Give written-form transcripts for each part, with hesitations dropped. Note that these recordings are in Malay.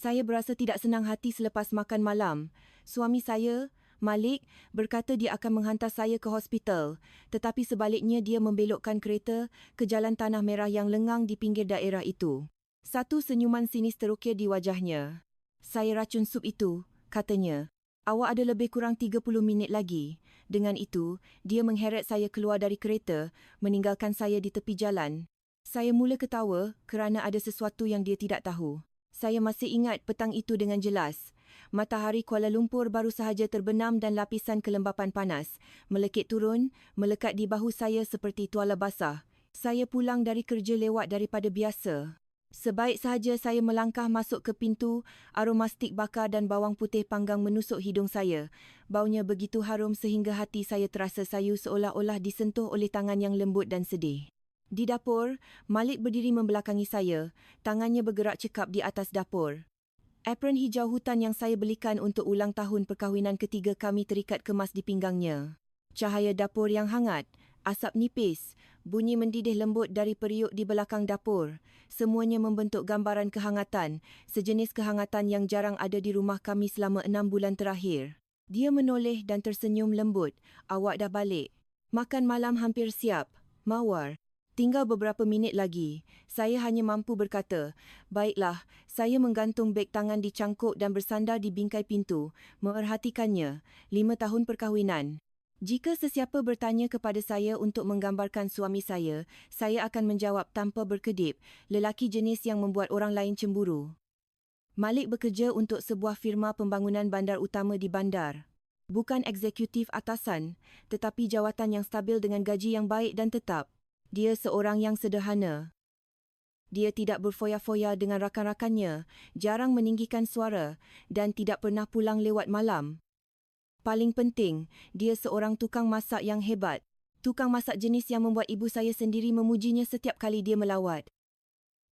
Saya berasa tidak senang hati selepas makan malam. Suami saya, Malik, berkata dia akan menghantar saya ke hospital, tetapi sebaliknya dia membelokkan kereta ke jalan tanah merah yang lengang di pinggir daerah itu. Satu senyuman sinis terukir di wajahnya. Saya racun sup itu, katanya. Awak ada lebih kurang 30 minit lagi. Dengan itu, dia mengheret saya keluar dari kereta, meninggalkan saya di tepi jalan. Saya mula ketawa kerana ada sesuatu yang dia tidak tahu. Saya masih ingat petang itu dengan jelas. Matahari Kuala Lumpur baru sahaja terbenam dan lapisan kelembapan panas melekit turun, melekat di bahu saya seperti tuala basah. Saya pulang dari kerja lewat daripada biasa. Sebaik sahaja saya melangkah masuk ke pintu, aroma stik bakar dan bawang putih panggang menusuk hidung saya. Baunya begitu harum sehingga hati saya terasa sayu seolah-olah disentuh oleh tangan yang lembut dan sedih. Di dapur, Malik berdiri membelakangi saya, tangannya bergerak cekap di atas dapur. Apron hijau hutan yang saya belikan untuk ulang tahun perkahwinan ketiga kami terikat kemas di pinggangnya. Cahaya dapur yang hangat, asap nipis, bunyi mendidih lembut dari periuk di belakang dapur. Semuanya membentuk gambaran kehangatan, sejenis kehangatan yang jarang ada di rumah kami selama 6 bulan terakhir. Dia menoleh dan tersenyum lembut. Awak dah balik. Makan malam hampir siap. Mawar. Tinggal beberapa minit lagi. Saya hanya mampu berkata, baiklah, saya menggantung beg tangan di cangkuk dan bersandar di bingkai pintu, memerhatikannya. 5 tahun perkahwinan. Jika sesiapa bertanya kepada saya untuk menggambarkan suami saya akan menjawab tanpa berkedip, lelaki jenis yang membuat orang lain cemburu. Malik bekerja untuk sebuah firma pembangunan bandar utama di bandar. Bukan eksekutif atasan, tetapi jawatan yang stabil dengan gaji yang baik dan tetap. Dia seorang yang sederhana. Dia tidak berfoya-foya dengan rakan-rakannya, jarang meninggikan suara dan tidak pernah pulang lewat malam. Paling penting, dia seorang tukang masak yang hebat. Tukang masak jenis yang membuat ibu saya sendiri memujinya setiap kali dia melawat.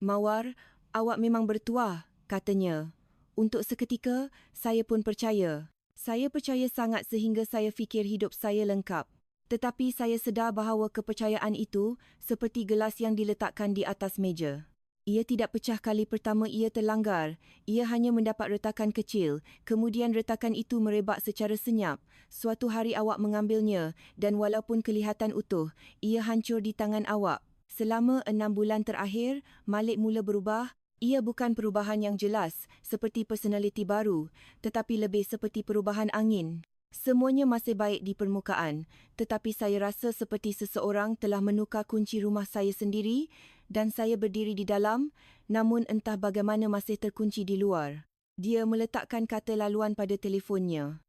Mawar, awak memang bertuah, katanya. Untuk seketika, saya pun percaya. Saya percaya sangat sehingga saya fikir hidup saya lengkap. Tetapi saya sedar bahawa kepercayaan itu seperti gelas yang diletakkan di atas meja. Ia tidak pecah kali pertama ia terlanggar. Ia hanya mendapat retakan kecil. Kemudian retakan itu merebak secara senyap. Suatu hari awak mengambilnya dan walaupun kelihatan utuh, ia hancur di tangan awak. Selama 6 bulan terakhir, Malik mula berubah. Ia bukan perubahan yang jelas, seperti personaliti baru, tetapi lebih seperti perubahan angin. Semuanya masih baik di permukaan, tetapi saya rasa seperti seseorang telah menukar kunci rumah saya sendiri dan saya berdiri di dalam, namun entah bagaimana masih terkunci di luar. Dia meletakkan kata laluan pada telefonnya.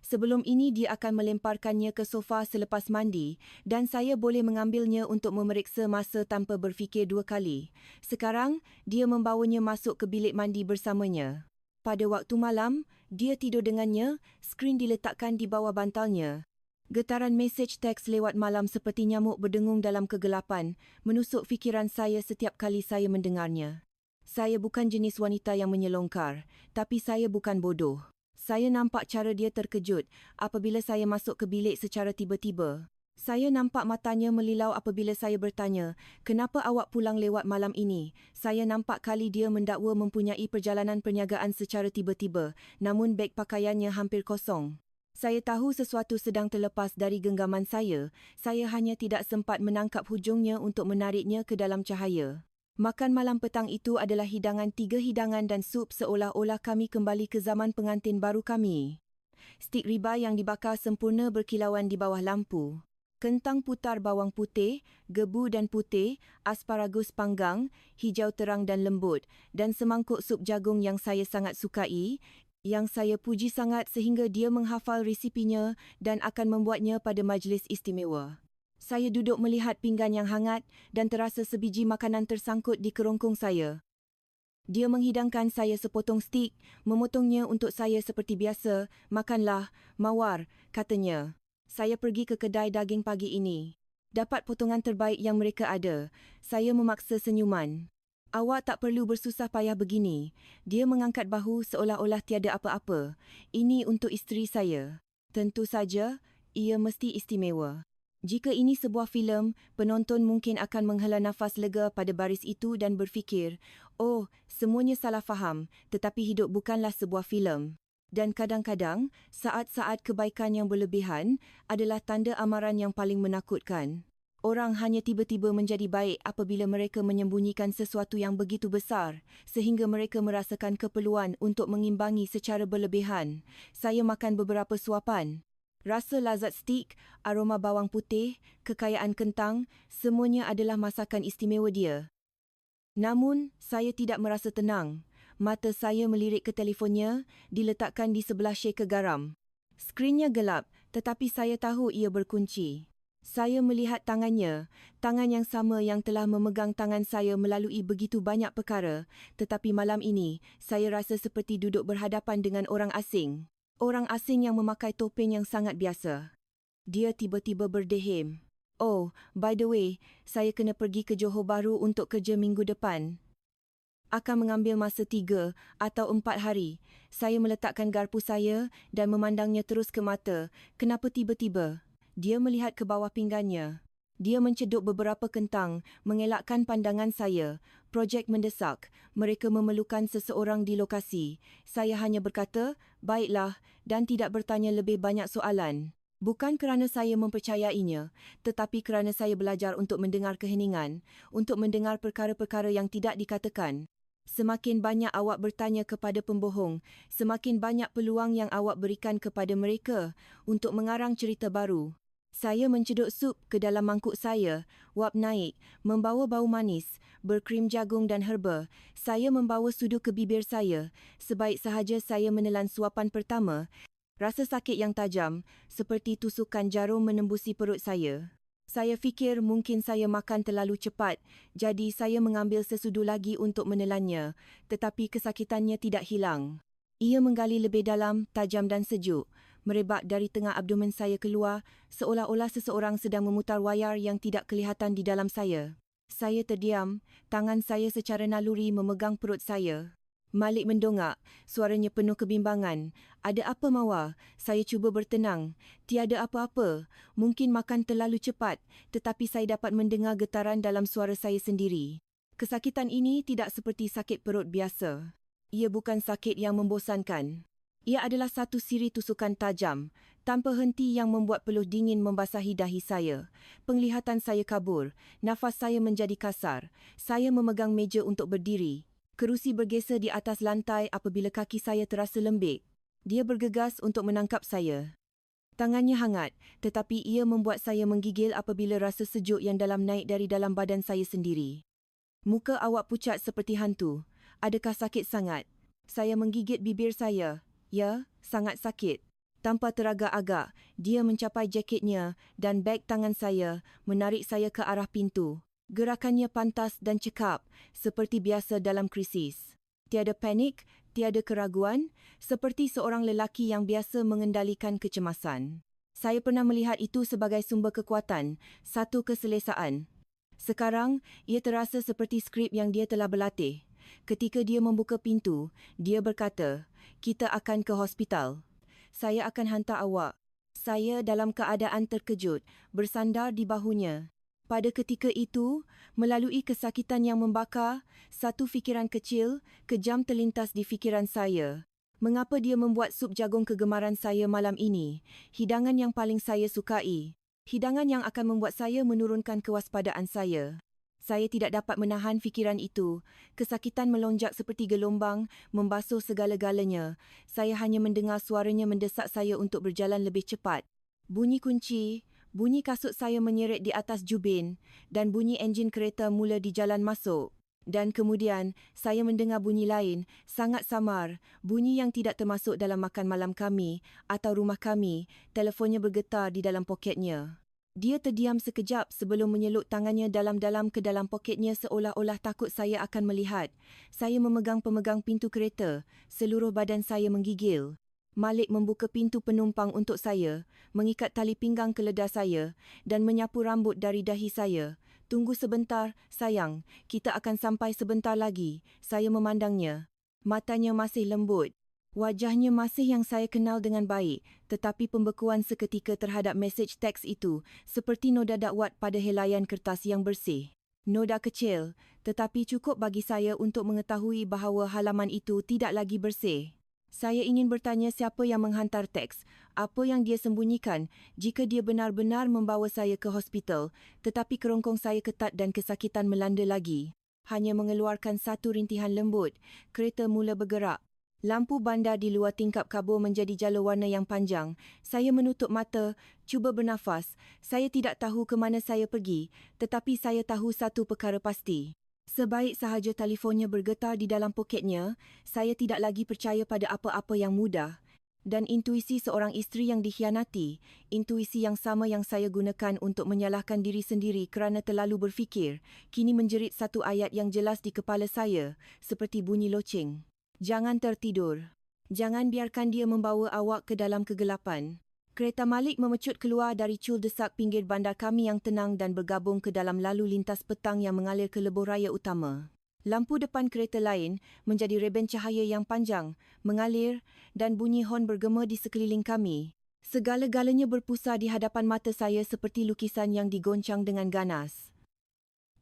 Sebelum ini dia akan melemparkannya ke sofa selepas mandi dan saya boleh mengambilnya untuk memeriksa masa tanpa berfikir 2 kali. Sekarang, dia membawanya masuk ke bilik mandi bersamanya. Pada waktu malam, dia tidur dengannya, skrin diletakkan di bawah bantalnya. Getaran mesej teks lewat malam seperti nyamuk berdengung dalam kegelapan, menusuk fikiran saya setiap kali saya mendengarnya. Saya bukan jenis wanita yang menyelongkar, tapi saya bukan bodoh. Saya nampak cara dia terkejut apabila saya masuk ke bilik secara tiba-tiba. Saya nampak matanya melilau apabila saya bertanya, kenapa awak pulang lewat malam ini? Saya nampak kali dia mendakwa mempunyai perjalanan perniagaan secara tiba-tiba, namun beg pakaiannya hampir kosong. Saya tahu sesuatu sedang terlepas dari genggaman saya hanya tidak sempat menangkap hujungnya untuk menariknya ke dalam cahaya. Makan malam petang itu adalah hidangan 3 hidangan dan sup seolah-olah kami kembali ke zaman pengantin baru kami. Stik riba yang dibakar sempurna berkilauan di bawah lampu. Kentang putar bawang putih, gebu dan putih, asparagus panggang, hijau terang dan lembut, dan semangkuk sup jagung yang saya sangat sukai, yang saya puji sangat sehingga dia menghafal resipinya dan akan membuatnya pada majlis istimewa. Saya duduk melihat pinggan yang hangat dan terasa sebiji makanan tersangkut di kerongkong saya. Dia menghidangkan saya sepotong stik, memotongnya untuk saya seperti biasa. Makanlah, Mawar, katanya. Saya pergi ke kedai daging pagi ini. Dapat potongan terbaik yang mereka ada. Saya memaksa senyuman. Awak tak perlu bersusah payah begini. Dia mengangkat bahu seolah-olah tiada apa-apa. Ini untuk isteri saya. Tentu saja, ia mesti istimewa. Jika ini sebuah filem, penonton mungkin akan menghela nafas lega pada baris itu dan berfikir, Oh, semuanya salah faham, tetapi hidup bukanlah sebuah filem. Dan kadang-kadang, saat-saat kebaikan yang berlebihan adalah tanda amaran yang paling menakutkan. Orang hanya tiba-tiba menjadi baik apabila mereka menyembunyikan sesuatu yang begitu besar, sehingga mereka merasakan keperluan untuk mengimbangi secara berlebihan. Saya makan beberapa suapan. Rasa lazat stik, aroma bawang putih, kekayaan kentang, semuanya adalah masakan istimewa dia. Namun, saya tidak merasa tenang. Mata saya melirik ke telefonnya, diletakkan di sebelah shaker garam. Skrinnya gelap, tetapi saya tahu ia berkunci. Saya melihat tangannya, tangan yang sama yang telah memegang tangan saya melalui begitu banyak perkara, tetapi malam ini, saya rasa seperti duduk berhadapan dengan orang asing. Orang asing yang memakai topeng yang sangat biasa. Dia tiba-tiba berdeham. Oh, by the way, saya kena pergi ke Johor Bahru untuk kerja minggu depan. Akan mengambil masa 3 atau 4 hari. Saya meletakkan garpu saya dan memandangnya terus ke mata. Kenapa tiba-tiba? Dia melihat ke bawah pinggannya. Dia menceduk beberapa kentang, mengelakkan pandangan saya. Projek mendesak. Mereka memerlukan seseorang di lokasi. Saya hanya berkata, baiklah, dan tidak bertanya lebih banyak soalan. Bukan kerana saya mempercayainya, tetapi kerana saya belajar untuk mendengar keheningan, untuk mendengar perkara-perkara yang tidak dikatakan. Semakin banyak awak bertanya kepada pembohong, semakin banyak peluang yang awak berikan kepada mereka untuk mengarang cerita baru. Saya menceduk sup ke dalam mangkuk saya, wap naik, membawa bau manis, berkrim jagung dan herba. Saya membawa sudu ke bibir saya. Sebaik sahaja saya menelan suapan pertama, rasa sakit yang tajam, seperti tusukan jarum menembusi perut saya. Saya fikir mungkin saya makan terlalu cepat, jadi saya mengambil sesudu lagi untuk menelannya, tetapi kesakitannya tidak hilang. Ia menggali lebih dalam, tajam dan sejuk, merebak dari tengah abdomen saya keluar, seolah-olah seseorang sedang memutar wayar yang tidak kelihatan di dalam saya. Saya terdiam, tangan saya secara naluri memegang perut saya. Malik mendongak, suaranya penuh kebimbangan. Ada apa Mawar? Saya cuba bertenang. Tiada apa-apa. Mungkin makan terlalu cepat, tetapi saya dapat mendengar getaran dalam suara saya sendiri. Kesakitan ini tidak seperti sakit perut biasa. Ia bukan sakit yang membosankan. Ia adalah satu siri tusukan tajam, tanpa henti yang membuat peluh dingin membasahi dahi saya. Penglihatan saya kabur, nafas saya menjadi kasar. Saya memegang meja untuk berdiri. Kerusi bergeser di atas lantai apabila kaki saya terasa lembik. Dia bergegas untuk menangkap saya. Tangannya hangat, tetapi ia membuat saya menggigil apabila rasa sejuk yang dalam naik dari dalam badan saya sendiri. Muka awak pucat seperti hantu. Adakah sakit sangat? Saya menggigit bibir saya. Ya, sangat sakit. Tanpa teragak-agak, dia mencapai jaketnya dan beg tangan saya, menarik saya ke arah pintu. Gerakannya pantas dan cekap, seperti biasa dalam krisis. Tiada panik, tiada keraguan, seperti seorang lelaki yang biasa mengendalikan kecemasan. Saya pernah melihat itu sebagai sumber kekuatan, satu keselesaan. Sekarang, ia terasa seperti skrip yang dia telah berlatih. Ketika dia membuka pintu, dia berkata, "Kita akan ke hospital. Saya akan hantar awak." Saya dalam keadaan terkejut, bersandar di bahunya. Pada ketika itu, melalui kesakitan yang membakar, satu fikiran kecil, kejam terlintas di fikiran saya. Mengapa dia membuat sup jagung kegemaran saya malam ini? Hidangan yang paling saya sukai. Hidangan yang akan membuat saya menurunkan kewaspadaan saya. Saya tidak dapat menahan fikiran itu. Kesakitan melonjak seperti gelombang, membasuh segala-galanya. Saya hanya mendengar suaranya mendesak saya untuk berjalan lebih cepat. Bunyi kunci. Bunyi kasut saya menyeret di atas jubin dan bunyi enjin kereta mula di jalan masuk. Dan kemudian, saya mendengar bunyi lain, sangat samar, bunyi yang tidak termasuk dalam makan malam kami atau rumah kami. Telefonnya bergetar di dalam poketnya. Dia terdiam sekejap sebelum menyelut tangannya dalam-dalam ke dalam poketnya seolah-olah takut saya akan melihat. Saya memegang pemegang pintu kereta, seluruh badan saya menggigil. Malik membuka pintu penumpang untuk saya, mengikat tali pinggang ke ledah saya dan menyapu rambut dari dahi saya. "Tunggu sebentar, sayang. Kita akan sampai sebentar lagi." Saya memandangnya. Matanya masih lembut. Wajahnya masih yang saya kenal dengan baik, tetapi pembekuan seketika terhadap mesej teks itu seperti noda dakwat pada helaian kertas yang bersih. Noda kecil, Tetapi cukup bagi saya untuk mengetahui bahawa halaman itu tidak lagi bersih. Saya ingin bertanya siapa yang menghantar teks, apa yang dia sembunyikan jika dia benar-benar membawa saya ke hospital, tetapi kerongkong saya ketat dan kesakitan melanda lagi. Hanya mengeluarkan satu rintihan lembut, kereta mula bergerak. Lampu bandar di luar tingkap kabur menjadi jala warna yang panjang. Saya menutup mata, cuba bernafas. Saya tidak tahu ke mana saya pergi, tetapi saya tahu satu perkara pasti. Sebaik sahaja telefonnya bergetar di dalam poketnya, saya tidak lagi percaya pada apa-apa yang mudah. Dan intuisi seorang isteri yang dikhianati, intuisi yang sama yang saya gunakan untuk menyalahkan diri sendiri kerana terlalu berfikir, kini menjerit satu ayat yang jelas di kepala saya, seperti bunyi loceng. Jangan tertidur. Jangan biarkan dia membawa awak ke dalam kegelapan. Kereta Malik memecut keluar dari cul-de-sac pinggir bandar kami yang tenang dan bergabung ke dalam lalu lintas petang yang mengalir ke lebuh raya utama. Lampu depan kereta lain menjadi reben cahaya yang panjang, mengalir dan bunyi hon bergema di sekeliling kami. Segala-galanya berpusar di hadapan mata saya seperti lukisan yang digoncang dengan ganas.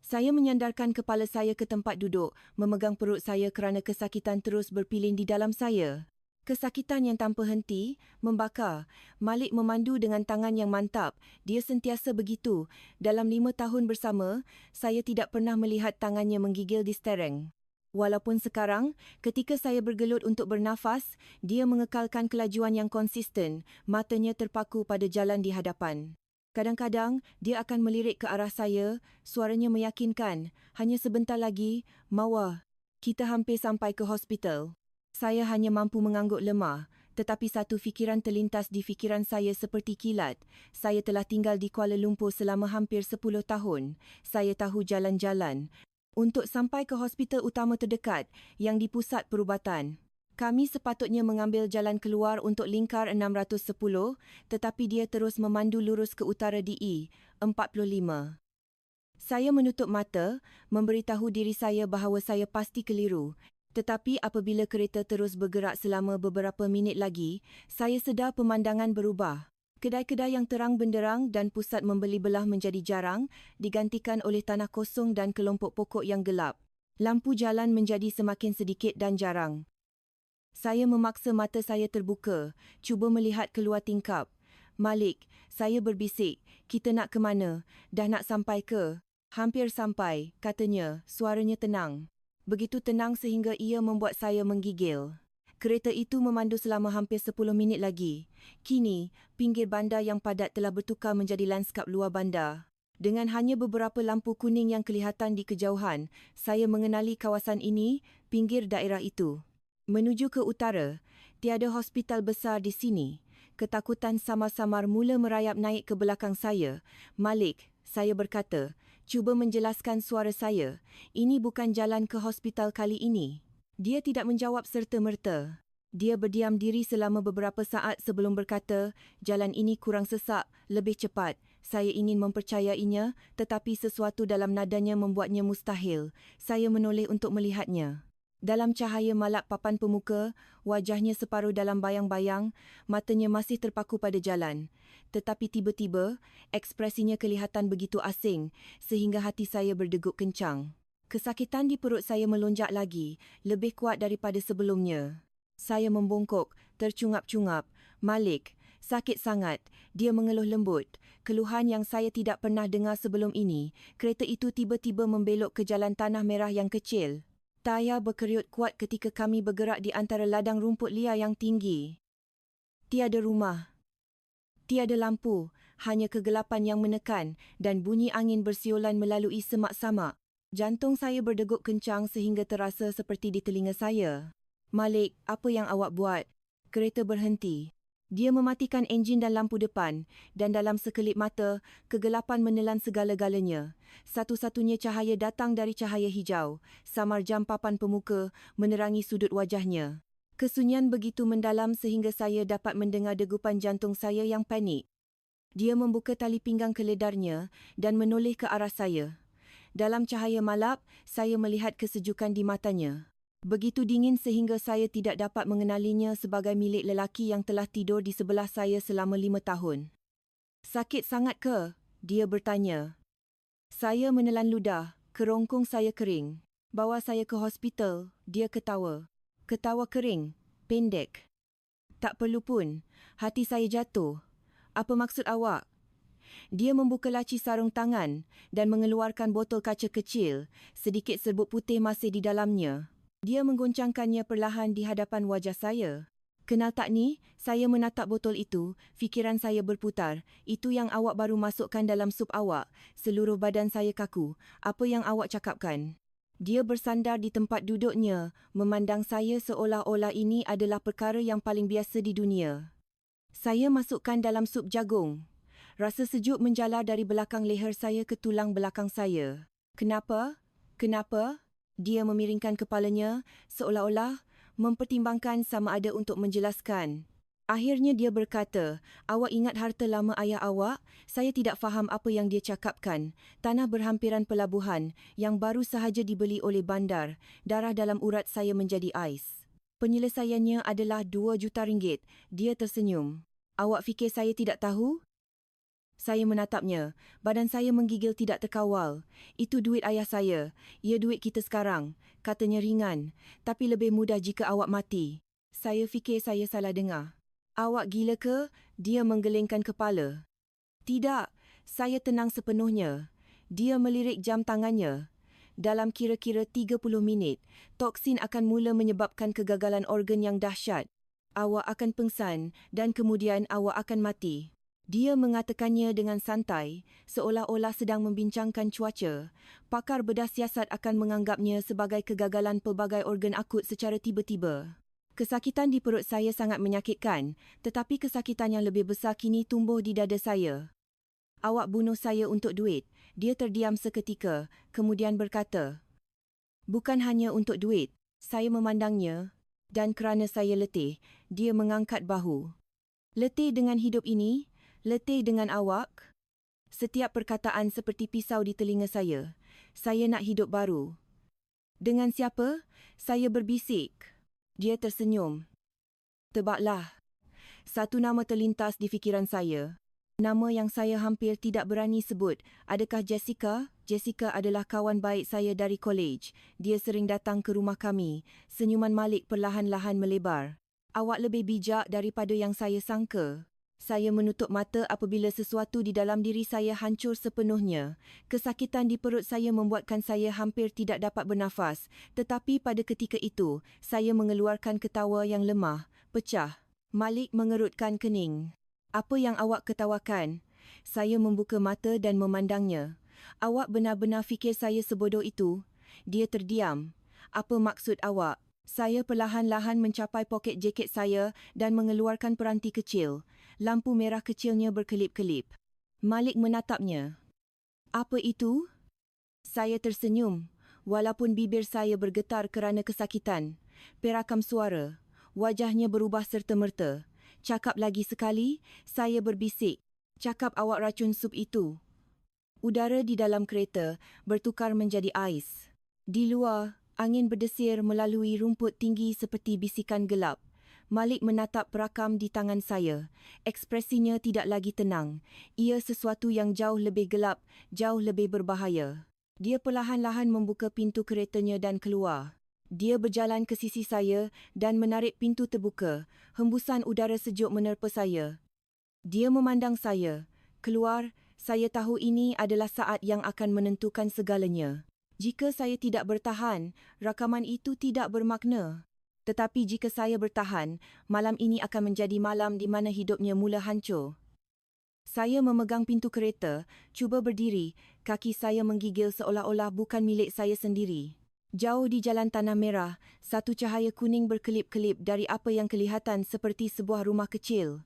Saya menyandarkan kepala saya ke tempat duduk, memegang perut saya kerana kesakitan terus berpilin di dalam saya. Kesakitan yang tanpa henti, membakar. Malik memandu dengan tangan yang mantap. Dia sentiasa begitu. Dalam 5 tahun bersama, saya tidak pernah melihat tangannya menggigil di stereng. Walaupun sekarang, ketika saya bergelut untuk bernafas, dia mengekalkan kelajuan yang konsisten, matanya terpaku pada jalan di hadapan. Kadang-kadang, dia akan melirik ke arah saya, suaranya meyakinkan. Hanya sebentar lagi, Mawar. Kita hampir sampai ke hospital. Saya hanya mampu mengangguk lemah, tetapi satu fikiran terlintas di fikiran saya seperti kilat. Saya telah tinggal di Kuala Lumpur selama hampir 10 tahun. Saya tahu jalan-jalan. Untuk sampai ke hospital utama terdekat yang di pusat perubatan, kami sepatutnya mengambil jalan keluar untuk lingkar 610, tetapi dia terus memandu lurus ke utara DE 45. Saya menutup mata, memberitahu diri saya bahawa saya pasti keliru. Tetapi apabila kereta terus bergerak selama beberapa minit lagi, saya sedar pemandangan berubah. Kedai-kedai yang terang benderang dan pusat membeli belah menjadi jarang, digantikan oleh tanah kosong dan kelompok pokok yang gelap. Lampu jalan menjadi semakin sedikit dan jarang. Saya memaksa mata saya terbuka, cuba melihat keluar tingkap. Malik, saya berbisik, kita nak ke mana? Dah nak sampai ke? Hampir sampai, katanya, suaranya tenang. Begitu tenang sehingga ia membuat saya menggigil. Kereta itu memandu selama hampir 10 minit lagi. Kini, pinggir bandar yang padat telah bertukar menjadi landskap luar bandar. Dengan hanya beberapa lampu kuning yang kelihatan di kejauhan, saya mengenali kawasan ini, pinggir daerah itu. Menuju ke utara, tiada hospital besar di sini. Ketakutan samar-samar mula merayap naik ke belakang saya. Malik, saya berkata, cuba menjelaskan suara saya. Ini bukan jalan ke hospital kali ini. Dia tidak menjawab serta-merta. Dia berdiam diri selama beberapa saat sebelum berkata, jalan ini kurang sesak, lebih cepat. Saya ingin mempercayainya, tetapi sesuatu dalam nadanya membuatnya mustahil. Saya menoleh untuk melihatnya. Dalam cahaya malap papan pemuka, wajahnya separuh dalam bayang-bayang, matanya masih terpaku pada jalan. Tetapi tiba-tiba, ekspresinya kelihatan begitu asing, sehingga hati saya berdegup kencang. Kesakitan di perut saya melonjak lagi, lebih kuat daripada sebelumnya. Saya membongkok, tercungap-cungap. Malik, sakit sangat. Dia mengeluh lembut. Keluhan yang saya tidak pernah dengar sebelum ini. Kereta itu tiba-tiba membelok ke jalan tanah merah yang kecil. Tayar berkeriut kuat ketika kami bergerak di antara ladang rumput liar yang tinggi. Tiada rumah. Tiada lampu, hanya kegelapan yang menekan dan bunyi angin bersiulan melalui semak-samak. Jantung saya berdegup kencang sehingga terasa seperti di telinga saya. Malik, apa yang awak buat? Kereta berhenti. Dia mematikan enjin dan lampu depan, dan dalam sekelip mata, kegelapan menelan segala-galanya. Satu-satunya cahaya datang dari cahaya hijau, samar jam papan pemuka, menerangi sudut wajahnya. Kesunyian begitu mendalam sehingga saya dapat mendengar degupan jantung saya yang panik. Dia membuka tali pinggang keledarnya dan menoleh ke arah saya. Dalam cahaya malap, saya melihat kesejukan di matanya. Begitu dingin sehingga saya tidak dapat mengenalinya sebagai milik lelaki yang telah tidur di sebelah saya selama 5 tahun. Sakit sangat ke? Dia bertanya. Saya menelan ludah. Kerongkong saya kering. Bawa saya ke hospital, dia ketawa. Ketawa kering, pendek. Tak perlu pun, hati saya jatuh. Apa maksud awak? Dia membuka laci sarung tangan dan mengeluarkan botol kaca kecil, sedikit serbuk putih masih di dalamnya. Dia menggoncangkannya perlahan di hadapan wajah saya. Kenal tak ni? Saya menatap botol itu, fikiran saya berputar. Itu yang awak baru masukkan dalam sup awak. Seluruh badan saya kaku. Apa yang awak cakapkan? Dia bersandar di tempat duduknya, memandang saya seolah-olah ini adalah perkara yang paling biasa di dunia. Saya masukkan dalam sup jagung. Rasa sejuk menjalar dari belakang leher saya ke tulang belakang saya. Kenapa? Kenapa? Dia memiringkan kepalanya, seolah-olah mempertimbangkan sama ada untuk menjelaskan. Akhirnya dia berkata, awak ingat harta lama ayah awak? Saya tidak faham apa yang dia cakapkan. Tanah berhampiran pelabuhan yang baru sahaja dibeli oleh bandar. Darah dalam urat saya menjadi ais. Penyelesaiannya adalah 2 juta ringgit. Dia tersenyum. Awak fikir saya tidak tahu? Saya menatapnya. Badan saya menggigil tidak terkawal. Itu duit ayah saya. Ia duit kita sekarang. Katanya ringan. Tapi lebih mudah jika awak mati. Saya fikir saya salah dengar. Awak gila ke? Dia menggelengkan kepala. Tidak. Saya tenang sepenuhnya. Dia melirik jam tangannya. Dalam kira-kira 30 minit, toksin akan mula menyebabkan kegagalan organ yang dahsyat. Awak akan pengsan dan kemudian awak akan mati. Dia mengatakannya dengan santai, seolah-olah sedang membincangkan cuaca. Pakar bedah siasat akan menganggapnya sebagai kegagalan pelbagai organ akut secara tiba-tiba. Kesakitan di perut saya sangat menyakitkan, tetapi kesakitan yang lebih besar kini tumbuh di dada saya. Awak bunuh saya untuk duit. Dia terdiam seketika, kemudian berkata, bukan hanya untuk duit. Saya memandangnya, dan kerana saya letih, dia mengangkat bahu. Letih dengan hidup ini? Letih dengan awak? Setiap perkataan seperti pisau di telinga saya. Saya nak hidup baru. Dengan siapa? Saya berbisik. Dia tersenyum. Tebaklah. Satu nama terlintas di fikiran saya. Nama yang saya hampir tidak berani sebut. Adakah Jessica? Jessica adalah kawan baik saya dari kolej. Dia sering datang ke rumah kami. Senyuman Malik perlahan-lahan melebar. Awak lebih bijak daripada yang saya sangka. Saya menutup mata apabila sesuatu di dalam diri saya hancur sepenuhnya. Kesakitan di perut saya membuatkan saya hampir tidak dapat bernafas. Tetapi pada ketika itu, saya mengeluarkan ketawa yang lemah, pecah. Malik mengerutkan kening. Apa yang awak ketawakan? Saya membuka mata dan memandangnya. Awak benar-benar fikir saya sebodoh itu? Dia terdiam. Apa maksud awak? Saya perlahan-lahan mencapai poket jaket saya dan mengeluarkan peranti kecil. Lampu merah kecilnya berkelip-kelip. Malik menatapnya. Apa itu? Saya tersenyum, walaupun bibir saya bergetar kerana kesakitan. Perakam suara. Wajahnya berubah serta-merta. Cakap lagi sekali, saya berbisik. Cakap awak racun sup itu. Udara di dalam kereta bertukar menjadi ais. Di luar, angin berdesir melalui rumput tinggi seperti bisikan gelap. Malik menatap perakam di tangan saya. Ekspresinya tidak lagi tenang. Ia sesuatu yang jauh lebih gelap, jauh lebih berbahaya. Dia perlahan-lahan membuka pintu keretanya dan keluar. Dia berjalan ke sisi saya dan menarik pintu terbuka. Hembusan udara sejuk menerpa saya. Dia memandang saya. Keluar, saya tahu ini adalah saat yang akan menentukan segalanya. Jika saya tidak bertahan, rakaman itu tidak bermakna. Tetapi jika saya bertahan, malam ini akan menjadi malam di mana hidupnya mula hancur. Saya memegang pintu kereta, cuba berdiri, kaki saya menggigil seolah-olah bukan milik saya sendiri. Jauh di jalan tanah merah, satu cahaya kuning berkelip-kelip dari apa yang kelihatan seperti sebuah rumah kecil.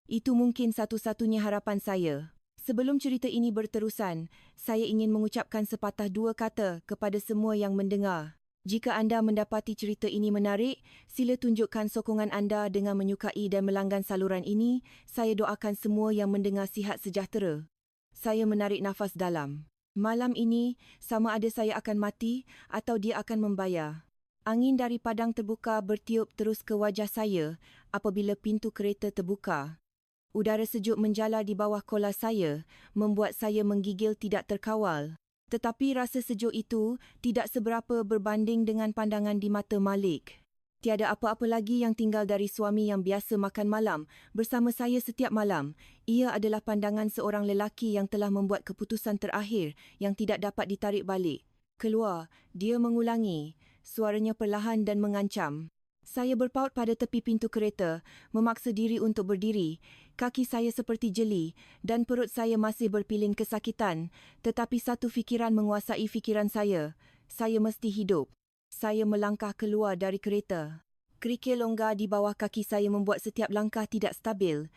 Itu mungkin satu-satunya harapan saya. Sebelum cerita ini berterusan, saya ingin mengucapkan sepatah dua kata kepada semua yang mendengar. Jika anda mendapati cerita ini menarik, sila tunjukkan sokongan anda dengan menyukai dan melanggan saluran ini. Saya doakan semua yang mendengar sihat sejahtera. Saya menarik nafas dalam. Malam ini, sama ada saya akan mati atau dia akan membayar. Angin dari padang terbuka bertiup terus ke wajah saya apabila pintu kereta terbuka. Udara sejuk menjalar di bawah kolar saya, membuat saya menggigil tidak terkawal. Tetapi rasa sejuk itu tidak seberapa berbanding dengan pandangan di mata Malik. Tiada apa-apa lagi yang tinggal dari suami yang biasa makan malam bersama saya setiap malam. Ia adalah pandangan seorang lelaki yang telah membuat keputusan terakhir yang tidak dapat ditarik balik. Keluar, dia mengulangi, suaranya perlahan dan mengancam. Saya berpaut pada tepi pintu kereta, memaksa diri untuk berdiri. Kaki saya seperti jeli dan perut saya masih berpiling kesakitan. Tetapi satu fikiran menguasai fikiran saya. Saya mesti hidup. Saya melangkah keluar dari kereta. Kerikil longgar di bawah kaki saya membuat setiap langkah tidak stabil.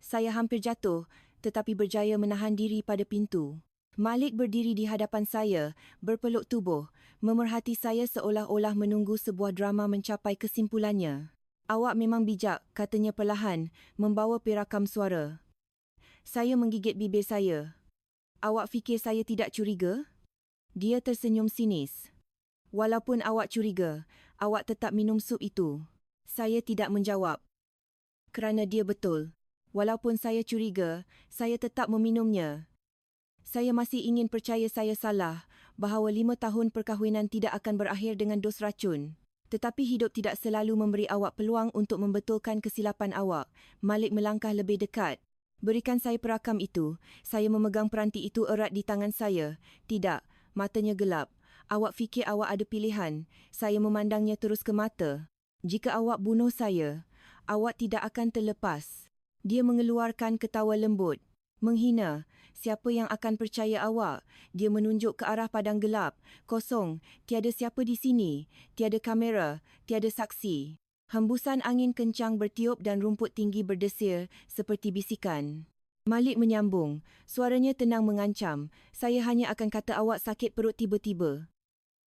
Saya hampir jatuh, tetapi berjaya menahan diri pada pintu. Malik berdiri di hadapan saya, berpeluk tubuh, memerhati saya seolah-olah menunggu sebuah drama mencapai kesimpulannya. Awak memang bijak, katanya perlahan, membawa perakam suara. Saya menggigit bibir saya. Awak fikir saya tidak curiga? Dia tersenyum sinis. Walaupun awak curiga, awak tetap minum sup itu. Saya tidak menjawab. Kerana dia betul. Walaupun saya curiga, saya tetap meminumnya. Saya masih ingin percaya saya salah, bahawa 5 tahun perkahwinan tidak akan berakhir dengan dos racun. Tetapi hidup tidak selalu memberi awak peluang untuk membetulkan kesilapan awak. Malik melangkah lebih dekat. Berikan saya perakam itu. Saya memegang peranti itu erat di tangan saya. Tidak, matanya gelap. Awak fikir awak ada pilihan. Saya memandangnya terus ke mata. Jika awak bunuh saya, awak tidak akan terlepas. Dia mengeluarkan ketawa lembut. Menghina. Siapa yang akan percaya awak? Dia menunjuk ke arah padang gelap. Kosong. Tiada siapa di sini. Tiada kamera. Tiada saksi. Hembusan angin kencang bertiup dan rumput tinggi berdesir seperti bisikan. Malik menyambung. Suaranya tenang mengancam. Saya hanya akan kata awak sakit perut tiba-tiba.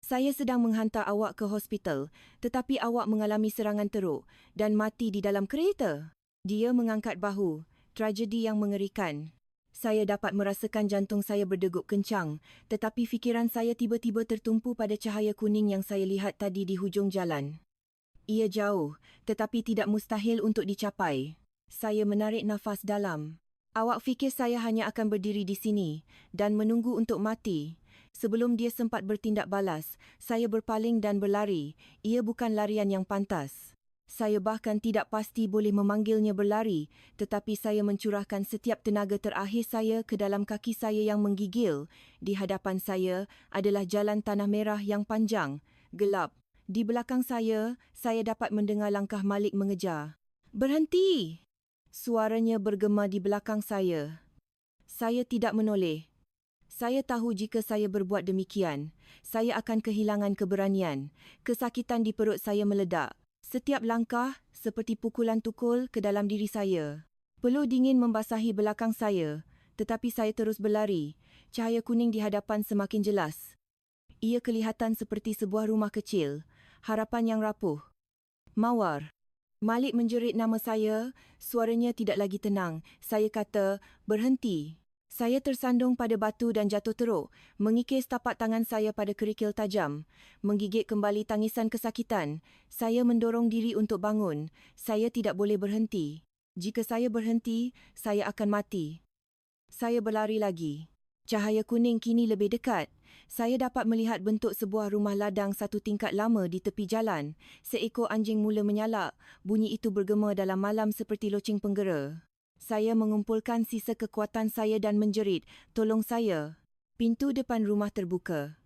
Saya sedang menghantar awak ke hospital, tetapi awak mengalami serangan teruk dan mati di dalam kereta. Dia mengangkat bahu. Tragedi yang mengerikan. Saya dapat merasakan jantung saya berdegup kencang, tetapi fikiran saya tiba-tiba tertumpu pada cahaya kuning yang saya lihat tadi di hujung jalan. Ia jauh, tetapi tidak mustahil untuk dicapai. Saya menarik nafas dalam. Awak fikir saya hanya akan berdiri di sini dan menunggu untuk mati? Sebelum dia sempat bertindak balas, saya berpaling dan berlari. Ia bukan larian yang pantas. Saya bahkan tidak pasti boleh memanggilnya berlari, tetapi saya mencurahkan setiap tenaga terakhir saya ke dalam kaki saya yang menggigil. Di hadapan saya adalah jalan tanah merah yang panjang, gelap. Di belakang saya dapat mendengar langkah Malik mengejar. "Berhenti!" Suaranya bergema di belakang saya. Saya tidak menoleh. Saya tahu jika saya berbuat demikian, saya akan kehilangan keberanian. Kesakitan di perut saya meledak. Setiap langkah seperti pukulan tukul ke dalam diri saya. Peluh dingin membasahi belakang saya, tetapi saya terus berlari. Cahaya kuning di hadapan semakin jelas. Ia kelihatan seperti sebuah rumah kecil, harapan yang rapuh. Mawar. Malik menjerit nama saya, suaranya tidak lagi tenang. Saya kata, "Berhenti." Saya tersandung pada batu dan jatuh teruk, mengikis tapak tangan saya pada kerikil tajam, menggigit kembali tangisan kesakitan. Saya mendorong diri untuk bangun. Saya tidak boleh berhenti. Jika saya berhenti, saya akan mati. Saya berlari lagi. Cahaya kuning kini lebih dekat. Saya dapat melihat bentuk sebuah rumah ladang satu tingkat lama di tepi jalan. Seekor anjing mula menyalak. Bunyi itu bergema dalam malam seperti loceng penggera. Saya mengumpulkan sisa kekuatan saya dan menjerit, "Tolong saya." Pintu depan rumah terbuka.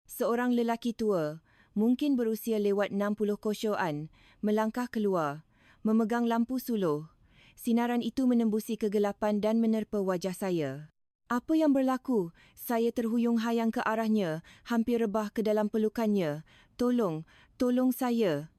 Seorang lelaki tua, mungkin berusia lewat 60 kosyoan, melangkah keluar, memegang lampu suluh. Sinaran itu menembusi kegelapan dan menerpa wajah saya. Apa yang berlaku? Saya terhuyung-hayang ke arahnya, hampir rebah ke dalam pelukannya. "Tolong, tolong saya."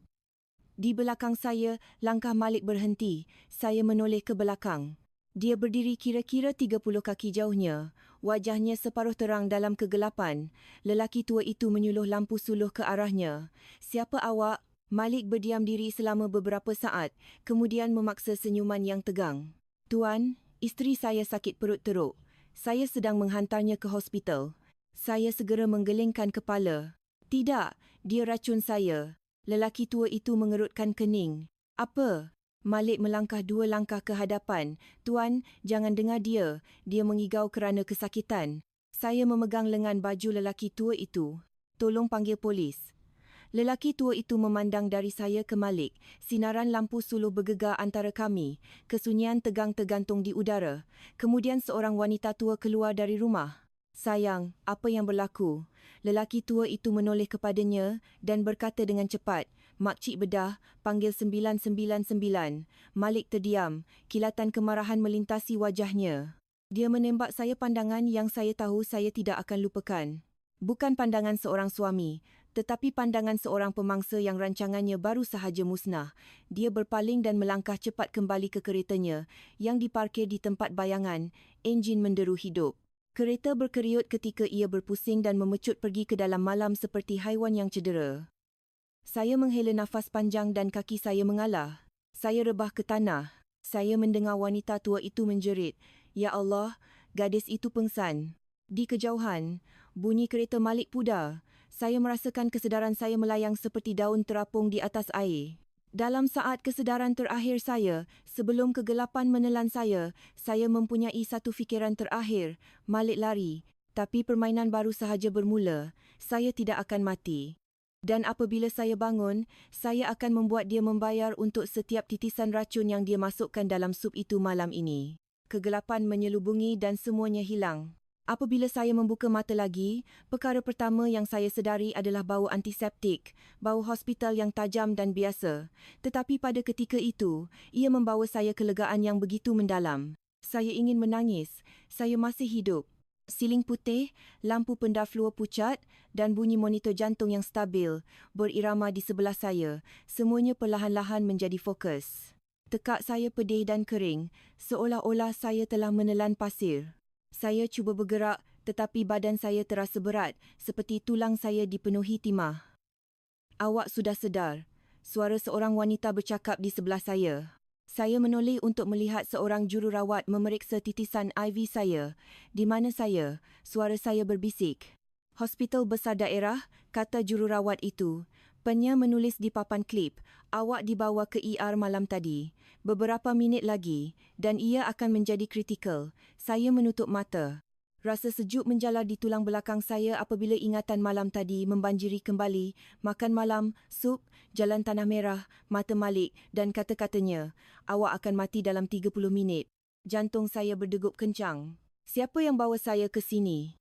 Di belakang saya, langkah Malik berhenti. Saya menoleh ke belakang. Dia berdiri kira-kira 30 kaki jauhnya. Wajahnya separuh terang dalam kegelapan. Lelaki tua itu menyuluh lampu suluh ke arahnya. "Siapa awak?" Malik berdiam diri selama beberapa saat, kemudian memaksa senyuman yang tegang. "Tuan, isteri saya sakit perut teruk. Saya sedang menghantarnya ke hospital." Saya segera menggelengkan kepala. "Tidak, dia racun saya." Lelaki tua itu mengerutkan kening. "Apa?" Malik melangkah 2 langkah ke hadapan. "Tuan, jangan dengar dia. Dia mengigau kerana kesakitan." Saya memegang lengan baju lelaki tua itu. Tolong panggil polis. Lelaki tua itu memandang dari saya ke Malik. Sinaran lampu suluh bergegar antara kami. Kesunyian tegang tergantung di udara. Kemudian seorang wanita tua keluar dari rumah. Sayang, apa yang berlaku? Lelaki tua itu menoleh kepadanya dan berkata dengan cepat, "Makcik Bedah, panggil 999. Malik terdiam. Kilatan kemarahan melintasi wajahnya. Dia menembak saya pandangan yang saya tahu saya tidak akan lupakan. Bukan pandangan seorang suami, tetapi pandangan seorang pemangsa yang rancangannya baru sahaja musnah. Dia berpaling dan melangkah cepat kembali ke keretanya yang diparkir di tempat bayangan. Enjin menderu hidup. Kereta berkeriut ketika ia berpusing dan memecut pergi ke dalam malam seperti haiwan yang cedera. Saya menghela nafas panjang dan kaki saya mengalah. Saya rebah ke tanah. Saya mendengar wanita tua itu menjerit, "Ya Allah, gadis itu pengsan." Di kejauhan, bunyi kereta Malik pudar. Saya merasakan kesedaran saya melayang seperti daun terapung di atas air. Dalam saat kesedaran terakhir saya, sebelum kegelapan menelan saya mempunyai satu fikiran terakhir, Malik lari. Tapi permainan baru sahaja bermula. Saya tidak akan mati. Dan apabila saya bangun, saya akan membuat dia membayar untuk setiap titisan racun yang dia masukkan dalam sup itu malam ini. Kegelapan menyelubungi dan semuanya hilang. Apabila saya membuka mata lagi, perkara pertama yang saya sedari adalah bau antiseptik, bau hospital yang tajam dan biasa. Tetapi pada ketika itu, ia membawa saya kelegaan yang begitu mendalam. Saya ingin menangis. Saya masih hidup. Siling putih, lampu pendafluar pucat dan bunyi monitor jantung yang stabil berirama di sebelah saya. Semuanya perlahan-lahan menjadi fokus. Tekak saya pedih dan kering, seolah-olah saya telah menelan pasir. Saya cuba bergerak, tetapi badan saya terasa berat, seperti tulang saya dipenuhi timah. "Awak sudah sedar?" Suara seorang wanita bercakap di sebelah saya. Saya menoleh untuk melihat seorang jururawat memeriksa titisan IV saya. "Di mana saya?" Suara saya berbisik. "Hospital Besar Daerah," kata jururawat itu. Penya menulis di papan klip, "Awak dibawa ke ER malam tadi. Beberapa minit lagi dan ia akan menjadi kritikal." Saya menutup mata. Rasa sejuk menjalar di tulang belakang saya apabila ingatan malam tadi membanjiri kembali. Makan malam, sup, jalan tanah merah, mata Malik dan kata-katanya, "Awak akan mati dalam 30 minit." Jantung saya berdegup kencang. "Siapa yang bawa saya ke sini?"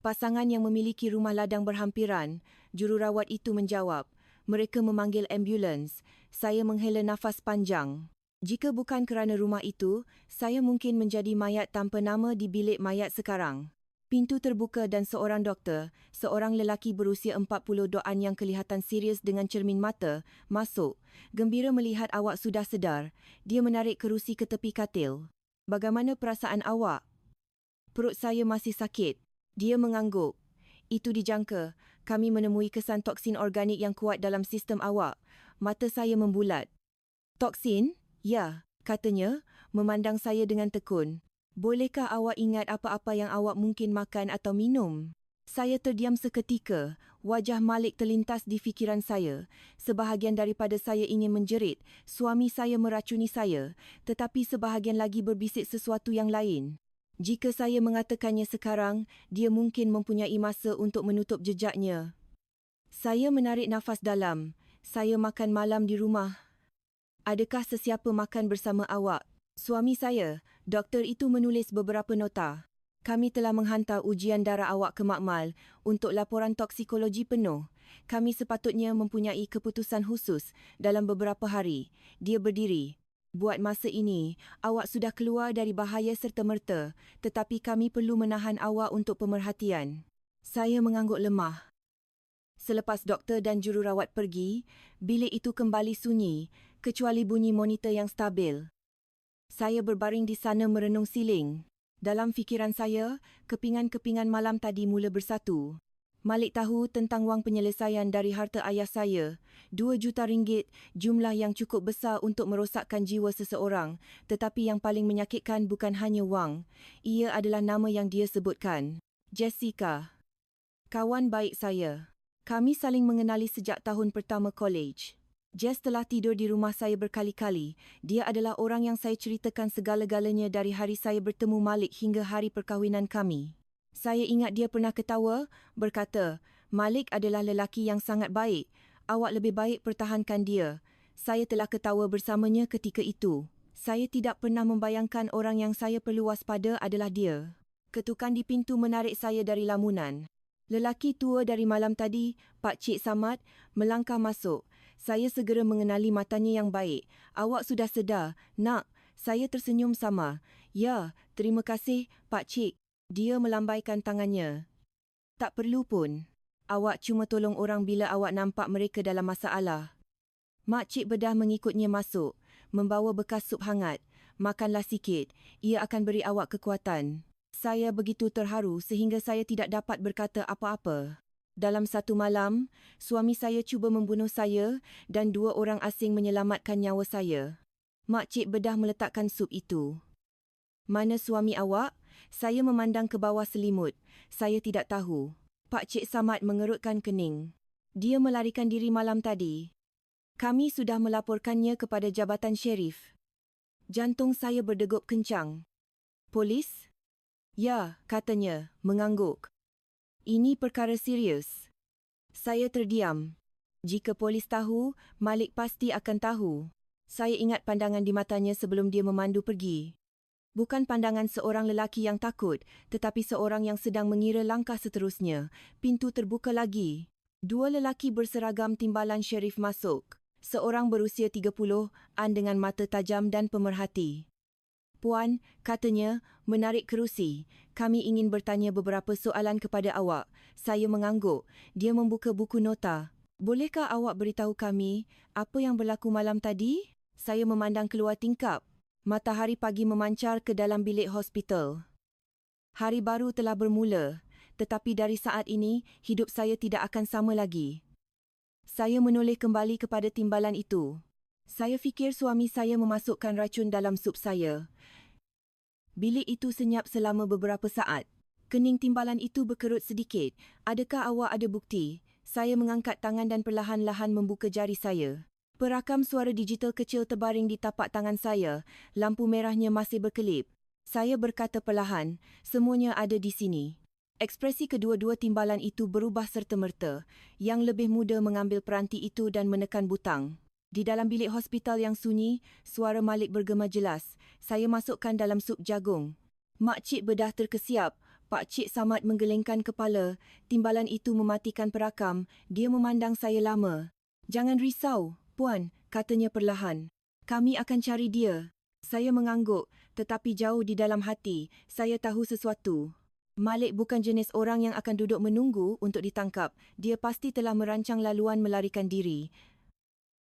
"Pasangan yang memiliki rumah ladang berhampiran," jururawat itu menjawab. "Mereka memanggil ambulans." Saya menghela nafas panjang. Jika bukan kerana rumah itu, saya mungkin menjadi mayat tanpa nama di bilik mayat sekarang. Pintu terbuka dan seorang doktor, seorang lelaki berusia 40-an yang kelihatan serius dengan cermin mata, masuk. "Gembira melihat awak sudah sedar." Dia menarik kerusi ke tepi katil. "Bagaimana perasaan awak?" "Perut saya masih sakit." Dia mengangguk. "Itu dijangka. Kami menemui kesan toksin organik yang kuat dalam sistem awak." Mata saya membulat. "Toksin?" "Ya," katanya, memandang saya dengan tekun. "Bolehkah awak ingat apa-apa yang awak mungkin makan atau minum?" Saya terdiam seketika. Wajah Malik terlintas di fikiran saya. Sebahagian daripada saya ingin menjerit, "Suami saya meracuni saya," tetapi sebahagian lagi berbisik sesuatu yang lain. Jika saya mengatakannya sekarang, dia mungkin mempunyai masa untuk menutup jejaknya. Saya menarik nafas dalam. "Saya makan malam di rumah." "Adakah sesiapa makan bersama awak?" "Suami saya." Doktor itu menulis beberapa nota. "Kami telah menghantar ujian darah awak ke makmal untuk laporan toksikologi penuh. Kami sepatutnya mempunyai keputusan khusus dalam beberapa hari." Dia berdiri. "Buat masa ini, awak sudah keluar dari bahaya serta-merta, tetapi kami perlu menahan awak untuk pemerhatian." Saya mengangguk lemah. Selepas doktor dan jururawat pergi, bilik itu kembali sunyi, kecuali bunyi monitor yang stabil. Saya berbaring di sana merenung siling. Dalam fikiran saya, kepingan-kepingan malam tadi mula bersatu. Malik tahu tentang wang penyelesaian dari harta ayah saya, 2 juta ringgit, jumlah yang cukup besar untuk merosakkan jiwa seseorang, tetapi yang paling menyakitkan bukan hanya wang. Ia adalah nama yang dia sebutkan. Jessica. Kawan baik saya. Kami saling mengenali sejak tahun pertama kolej. Jess telah tidur di rumah saya berkali-kali. Dia adalah orang yang saya ceritakan segala-galanya dari hari saya bertemu Malik hingga hari perkahwinan kami. Saya ingat dia pernah ketawa, berkata, Malik adalah lelaki yang sangat baik. Awak lebih baik pertahankan dia. Saya telah ketawa bersamanya ketika itu. Saya tidak pernah membayangkan orang yang saya perlu waspada adalah dia. Ketukan di pintu menarik saya dari lamunan. Lelaki tua dari malam tadi, Pak Cik Samad, melangkah masuk. Saya segera mengenali matanya yang baik. Awak sudah sedar, nak. Saya tersenyum sama. Ya, terima kasih, Pak Cik. Dia melambaikan tangannya. Tak perlu pun. Awak cuma tolong orang bila awak nampak mereka dalam masalah. Mak Cik Bedah mengikutnya masuk, membawa bekas sup hangat. Makanlah sikit, ia akan beri awak kekuatan. Saya begitu terharu sehingga saya tidak dapat berkata apa-apa. Dalam satu malam, suami saya cuba membunuh saya dan 2 orang asing menyelamatkan nyawa saya. Mak Cik Bedah meletakkan sup itu. Mana suami awak? Saya memandang ke bawah selimut. Saya tidak tahu. Pak Cik Samad mengerutkan kening. Dia melarikan diri malam tadi. Kami sudah melaporkannya kepada Jabatan Sherif. Jantung saya berdegup kencang. Polis? Ya, katanya, mengangguk. Ini perkara serius. Saya terdiam. Jika polis tahu, Malik pasti akan tahu. Saya ingat pandangan di matanya sebelum dia memandu pergi. Bukan pandangan seorang lelaki yang takut, tetapi seorang yang sedang mengira langkah seterusnya. Pintu terbuka lagi. 2 lelaki berseragam timbalan Sherif masuk. Seorang berusia 30-an dengan mata tajam dan pemerhati. Puan, katanya, menarik kerusi. Kami ingin bertanya beberapa soalan kepada awak. Saya mengangguk. Dia membuka buku nota. Bolehkah awak beritahu kami apa yang berlaku malam tadi? Saya memandang keluar tingkap. Matahari pagi memancar ke dalam bilik hospital. Hari baru telah bermula, tetapi dari saat ini, hidup saya tidak akan sama lagi. Saya menoleh kembali kepada timbalan itu. Saya fikir suami saya memasukkan racun dalam sup saya. Bilik itu senyap selama beberapa saat. Kening timbalan itu berkerut sedikit. Adakah awak ada bukti? Saya mengangkat tangan dan perlahan-lahan membuka jari saya. Perakam suara digital kecil terbaring di tapak tangan saya. Lampu merahnya masih berkelip. Saya berkata perlahan, semuanya ada di sini. Ekspresi kedua-dua timbalan itu berubah serta-merta. Yang lebih muda mengambil peranti itu dan menekan butang. Di dalam bilik hospital yang sunyi, suara Malik bergema jelas. Saya masukkan dalam sup jagung. Mak Cik Bedah terkesiap. Pak Cik Samad menggelengkan kepala. Timbalan itu mematikan perakam. Dia memandang saya lama. Jangan risau, Puan, katanya perlahan. Kami akan cari dia. Saya mengangguk, tetapi jauh di dalam hati, saya tahu sesuatu. Malik bukan jenis orang yang akan duduk menunggu untuk ditangkap. Dia pasti telah merancang laluan melarikan diri.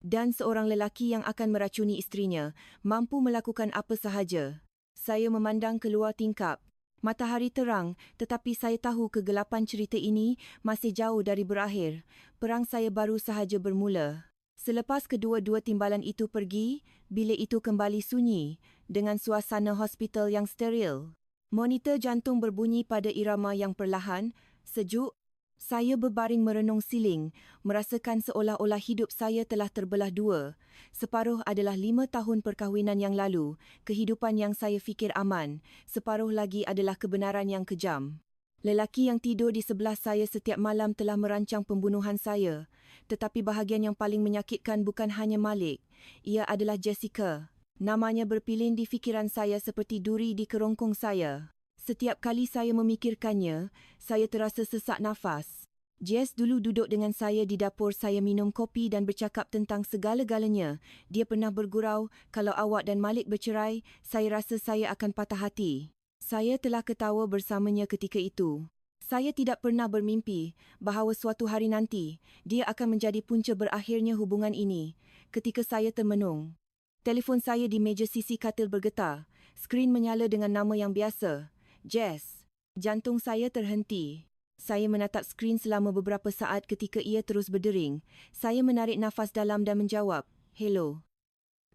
Dan seorang lelaki yang akan meracuni isterinya, mampu melakukan apa sahaja. Saya memandang keluar tingkap. Matahari terang, tetapi saya tahu kegelapan cerita ini masih jauh dari berakhir. Perang saya baru sahaja bermula. Selepas kedua-dua timbalan itu pergi, bilik itu kembali sunyi, dengan suasana hospital yang steril. Monitor jantung berbunyi pada irama yang perlahan, sejuk. Saya berbaring merenung siling, merasakan seolah-olah hidup saya telah terbelah 2. Separuh adalah 5 tahun perkahwinan yang lalu, kehidupan yang saya fikir aman. Separuh lagi adalah kebenaran yang kejam. Lelaki yang tidur di sebelah saya setiap malam telah merancang pembunuhan saya. Tetapi bahagian yang paling menyakitkan bukan hanya Malik. Ia adalah Jessica. Namanya berpilin di fikiran saya seperti duri di kerongkong saya. Setiap kali saya memikirkannya, saya terasa sesak nafas. Jess dulu duduk dengan saya di dapur saya minum kopi dan bercakap tentang segala-galanya. Dia pernah bergurau, kalau awak dan Malik bercerai, saya rasa saya akan patah hati. Saya telah ketawa bersamanya ketika itu. Saya tidak pernah bermimpi bahawa suatu hari nanti, dia akan menjadi punca berakhirnya hubungan ini. Ketika saya termenung, telefon saya di meja sisi katil bergetar. Skrin menyala dengan nama yang biasa. Jess. Jantung saya terhenti. Saya menatap skrin selama beberapa saat ketika ia terus berdering. Saya menarik nafas dalam dan menjawab, "Hello."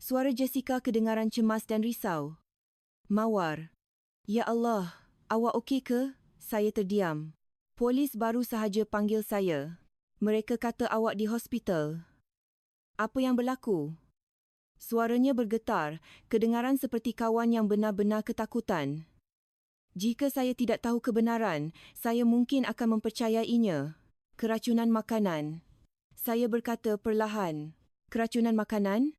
Suara Jessica kedengaran cemas dan risau. "Mawar." "Ya Allah, awak okey ke?" Saya terdiam. "Polis baru sahaja panggil saya. Mereka kata awak di hospital." "Apa yang berlaku?" Suaranya bergetar, kedengaran seperti kawan yang benar-benar ketakutan. Jika saya tidak tahu kebenaran, saya mungkin akan mempercayainya. Keracunan makanan. Saya berkata perlahan. Keracunan makanan?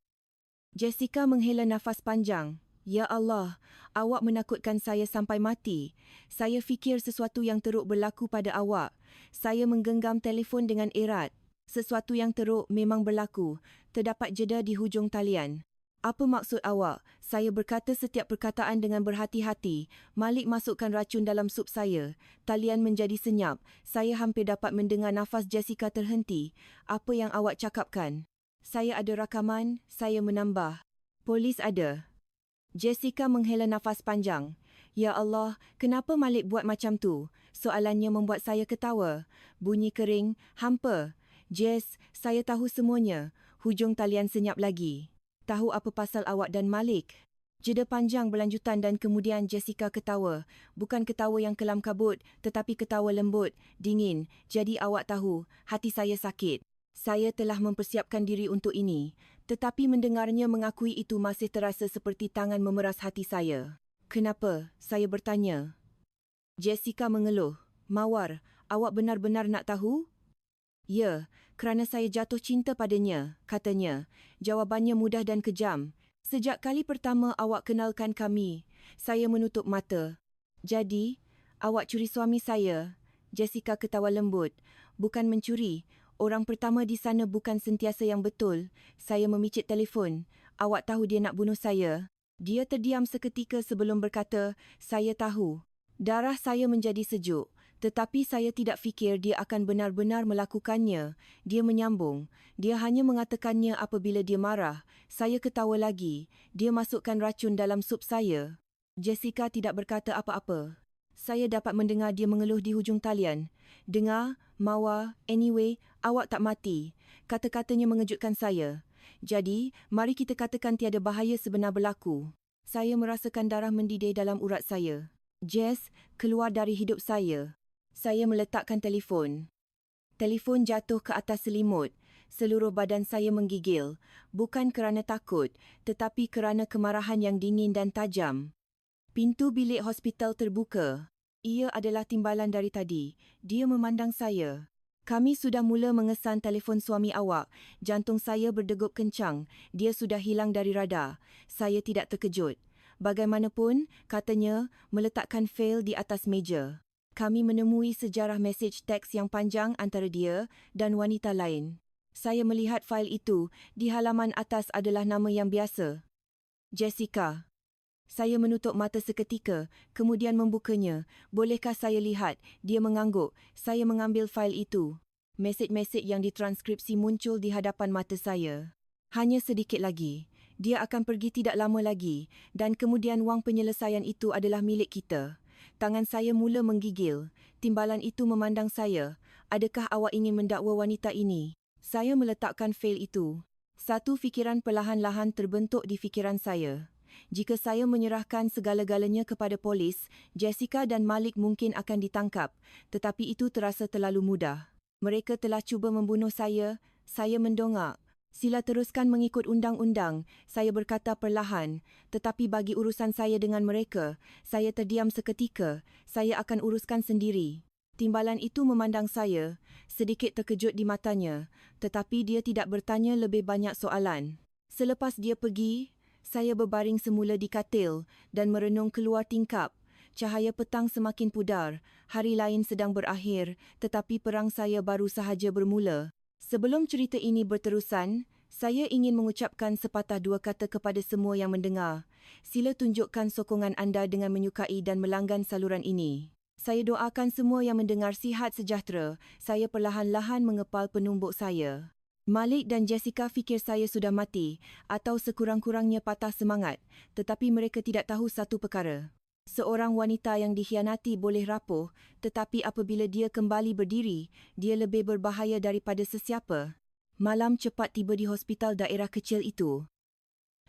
Jessica menghela nafas panjang. Ya Allah, awak menakutkan saya sampai mati. Saya fikir sesuatu yang teruk berlaku pada awak. Saya menggenggam telefon dengan erat. Sesuatu yang teruk memang berlaku. Terdapat jeda di hujung talian. Apa maksud awak? Saya berkata setiap perkataan dengan berhati-hati. Malik masukkan racun dalam sup saya. Talian menjadi senyap. Saya hampir dapat mendengar nafas Jessica terhenti. Apa yang awak cakapkan? Saya ada rakaman, saya menambah. Polis ada. Jessica menghela nafas panjang. Ya Allah, kenapa Malik buat macam tu? Soalannya membuat saya ketawa. Bunyi kering, hampa. Jess, saya tahu semuanya. Hujung talian senyap lagi. Tahu apa pasal awak dan Malik? Jeda panjang berlanjutan dan kemudian Jessica ketawa. Bukan ketawa yang kelam kabut, tetapi ketawa lembut, dingin. Jadi awak tahu, hati saya sakit. Saya telah mempersiapkan diri untuk ini. Tetapi mendengarnya mengakui itu masih terasa seperti tangan memeras hati saya. Kenapa? Saya bertanya. Jessica mengeluh. Mawar, awak benar-benar nak tahu? Ya, kerana saya jatuh cinta padanya, katanya. Jawabannya mudah dan kejam. Sejak kali pertama awak kenalkan kami, saya menutup mata. Jadi, awak curi suami saya? Jessica ketawa lembut. Bukan mencuri. Orang pertama di sana bukan sentiasa yang betul. Saya memicit telefon. Awak tahu dia nak bunuh saya? Dia terdiam seketika sebelum berkata, saya tahu. Darah saya menjadi sejuk. Tetapi saya tidak fikir dia akan benar-benar melakukannya. Dia menyambung. Dia hanya mengatakannya apabila dia marah. Saya ketawa lagi. Dia masukkan racun dalam sup saya. Jessica tidak berkata apa-apa. Saya dapat mendengar dia mengeluh di hujung talian. Dengar, Mawar, anyway, awak tak mati. Kata-katanya mengejutkan saya. Jadi, mari kita katakan tiada bahaya sebenar berlaku. Saya merasakan darah mendidih dalam urat saya. Jess, keluar dari hidup saya. Saya meletakkan telefon. Telefon jatuh ke atas selimut. Seluruh badan saya menggigil. Bukan kerana takut, tetapi kerana kemarahan yang dingin dan tajam. Pintu bilik hospital terbuka. Ia adalah timbalan dari tadi. Dia memandang saya. Kami sudah mula mengesan telefon suami awak. Jantung saya berdegup kencang. Dia sudah hilang dari radar. Saya tidak terkejut. Bagaimanapun, katanya, meletakkan fail di atas meja. Kami menemui sejarah mesej teks yang panjang antara dia dan wanita lain. Saya melihat fail itu. Di halaman atas adalah nama yang biasa. Jessica. Saya menutup mata seketika, kemudian membukanya. Bolehkah saya lihat? Dia mengangguk. Saya mengambil fail itu. Mesej-mesej yang ditranskripsi muncul di hadapan mata saya. Hanya sedikit lagi. Dia akan pergi tidak lama lagi, dan kemudian wang penyelesaian itu adalah milik kita. Tangan saya mula menggigil. Timbalan itu memandang saya. Adakah awak ingin mendakwa wanita ini? Saya meletakkan fail itu. Satu fikiran perlahan-lahan terbentuk di fikiran saya. Jika saya menyerahkan segala-galanya kepada polis, Jessica dan Malik mungkin akan ditangkap. Tetapi itu terasa terlalu mudah. Mereka telah cuba membunuh saya. Saya mendongak. Sila teruskan mengikut undang-undang, saya berkata perlahan. Tetapi bagi urusan saya dengan mereka, saya terdiam seketika. Saya akan uruskan sendiri. Timbalan itu memandang saya, sedikit terkejut di matanya. Tetapi dia tidak bertanya lebih banyak soalan. Selepas dia pergi, saya berbaring semula di katil dan merenung keluar tingkap. Cahaya petang semakin pudar. Hari lain sedang berakhir, tetapi perang saya baru sahaja bermula. Sebelum cerita ini berterusan, saya ingin mengucapkan sepatah dua kata kepada semua yang mendengar. Sila tunjukkan sokongan anda dengan menyukai dan melanggan saluran ini. Saya doakan semua yang mendengar sihat sejahtera. Saya perlahan-lahan mengepal penumbuk saya. Malik dan Jessica fikir saya sudah mati atau sekurang-kurangnya patah semangat, tetapi mereka tidak tahu satu perkara. Seorang wanita yang dikhianati boleh rapuh, tetapi apabila dia kembali berdiri, dia lebih berbahaya daripada sesiapa. Malam cepat tiba di hospital daerah kecil itu.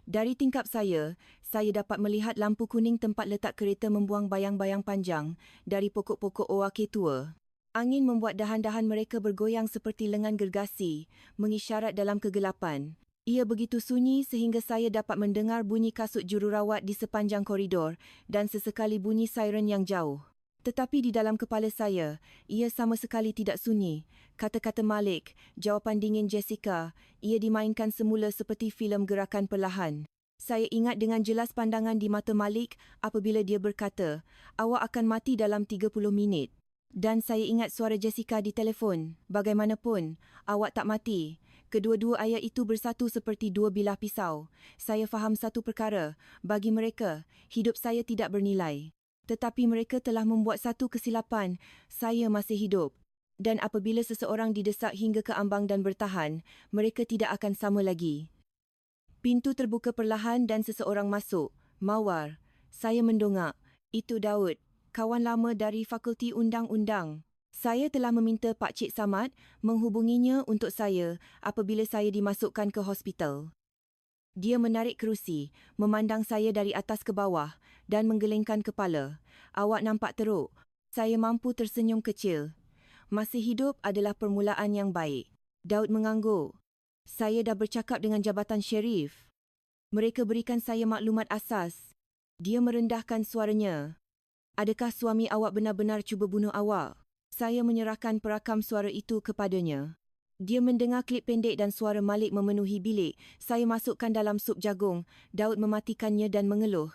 Dari tingkap saya dapat melihat lampu kuning tempat letak kereta membuang bayang-bayang panjang dari pokok-pokok oak tua. Angin membuat dahan-dahan mereka bergoyang seperti lengan gergasi, mengisyarat dalam kegelapan. Ia begitu sunyi sehingga saya dapat mendengar bunyi kasut jururawat di sepanjang koridor dan sesekali bunyi siren yang jauh. Tetapi di dalam kepala saya, ia sama sekali tidak sunyi. Kata-kata Malik, jawapan dingin Jessica, ia dimainkan semula seperti filem gerakan perlahan. Saya ingat dengan jelas pandangan di mata Malik apabila dia berkata, "Awak akan mati dalam 30 minit." Dan saya ingat suara Jessica di telefon, "Bagaimanapun, awak tak mati." Kedua-dua ayat itu bersatu seperti dua bilah pisau. Saya faham satu perkara, bagi mereka, hidup saya tidak bernilai. Tetapi mereka telah membuat satu kesilapan, saya masih hidup. Dan apabila seseorang didesak hingga ke ambang dan bertahan, mereka tidak akan sama lagi. Pintu terbuka perlahan dan seseorang masuk. Mawar. Saya mendongak. Itu Daud, kawan lama dari Fakulti Undang-Undang. Saya telah meminta Pak Cik Samad menghubunginya untuk saya apabila saya dimasukkan ke hospital. Dia menarik kerusi, memandang saya dari atas ke bawah dan menggelengkan kepala. "Awak nampak teruk." Saya mampu tersenyum kecil. "Masih hidup adalah permulaan yang baik." Daud mengangguk. "Saya dah bercakap dengan Jabatan Sherif. Mereka berikan saya maklumat asas." Dia merendahkan suaranya. "Adakah suami awak benar-benar cuba bunuh awak?" Saya menyerahkan perakam suara itu kepadanya. Dia mendengar klip pendek dan suara Malik memenuhi bilik. Saya masukkan dalam sup jagung. Daud mematikannya dan mengeluh.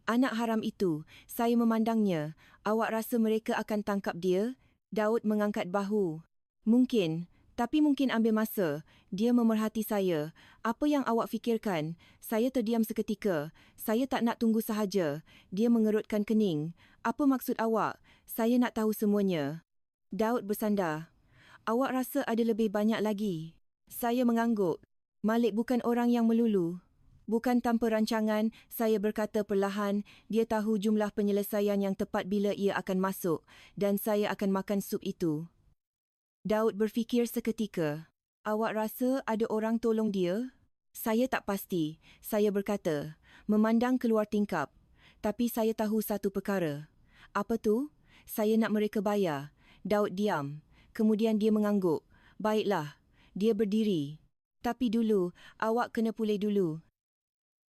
"Anak haram itu." Saya memandangnya. "Awak rasa mereka akan tangkap dia?" Daud mengangkat bahu. "Mungkin. Tapi mungkin ambil masa." Dia memerhati saya. "Apa yang awak fikirkan?" Saya terdiam seketika. "Saya tak nak tunggu sahaja." Dia mengerutkan kening. "Apa maksud awak?" "Saya nak tahu semuanya." Daud bersandar. "Awak rasa ada lebih banyak lagi?" Saya mengangguk. "Malik bukan orang yang melulu." "Bukan tanpa rancangan," saya berkata perlahan. Dia tahu jumlah penyelesaian yang tepat bila ia akan masuk dan saya akan makan sup itu. Daud berfikir seketika. "Awak rasa ada orang tolong dia?" "Saya tak pasti," saya berkata, memandang keluar tingkap. "Tapi saya tahu satu perkara." "Apa tu?" "Saya nak mereka bayar." Daud diam. Kemudian dia mengangguk. "Baiklah." Dia berdiri. "Tapi dulu, awak kena pulih dulu."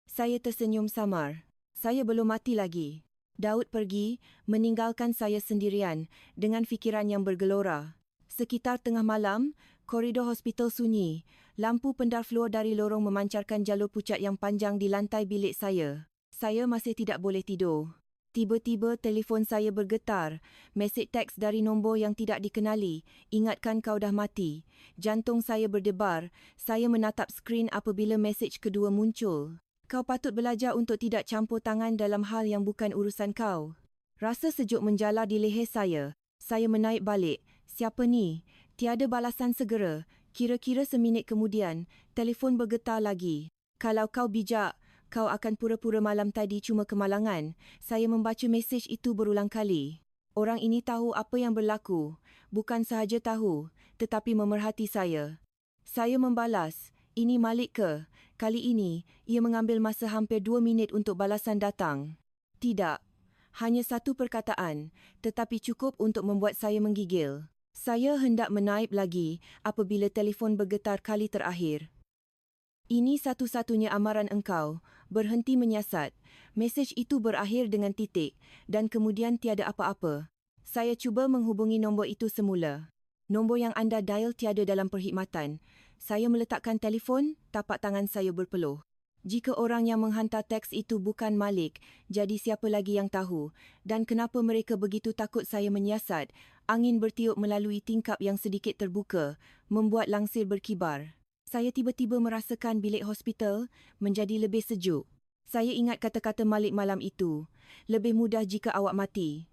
Saya tersenyum samar. "Saya belum mati lagi." Daud pergi, meninggalkan saya sendirian dengan fikiran yang bergelora. Sekitar tengah malam, koridor hospital sunyi. Lampu pendar fluor dari lorong memancarkan jalur pucat yang panjang di lantai bilik saya. Saya masih tidak boleh tidur. Tiba-tiba telefon saya bergetar. Mesej teks dari nombor yang tidak dikenali. "Ingatkan kau dah mati." Jantung saya berdebar. Saya menatap skrin apabila mesej kedua muncul. "Kau patut belajar untuk tidak campur tangan dalam hal yang bukan urusan kau." Rasa sejuk menjalar di leher saya. Saya menaik balik. "Siapa ni?" Tiada balasan segera. Kira-kira seminit kemudian, telefon bergetar lagi. "Kalau kau bijak, kau akan pura-pura malam tadi cuma kemalangan." Saya membaca mesej itu berulang kali. Orang ini tahu apa yang berlaku. Bukan sahaja tahu, tetapi memerhati saya. Saya membalas, "Ini Malik ke?" Kali ini, ia mengambil masa hampir 2 minit untuk balasan datang. Tidak. Hanya satu perkataan, tetapi cukup untuk membuat saya menggigil. Saya hendak menaip lagi apabila telefon bergetar kali terakhir. "Ini satu-satunya amaran engkau. Berhenti menyiasat." Mesej itu berakhir dengan titik dan kemudian tiada apa-apa. Saya cuba menghubungi nombor itu semula. "Nombor yang anda dial tiada dalam perkhidmatan." Saya meletakkan telefon, tapak tangan saya berpeluh. Jika orang yang menghantar teks itu bukan Malik, jadi siapa lagi yang tahu? Dan kenapa mereka begitu takut saya menyiasat? Angin bertiup melalui tingkap yang sedikit terbuka, membuat langsir berkibar. Saya tiba-tiba merasakan bilik hospital menjadi lebih sejuk. Saya ingat kata-kata Malik malam itu, "Lebih mudah jika awak mati."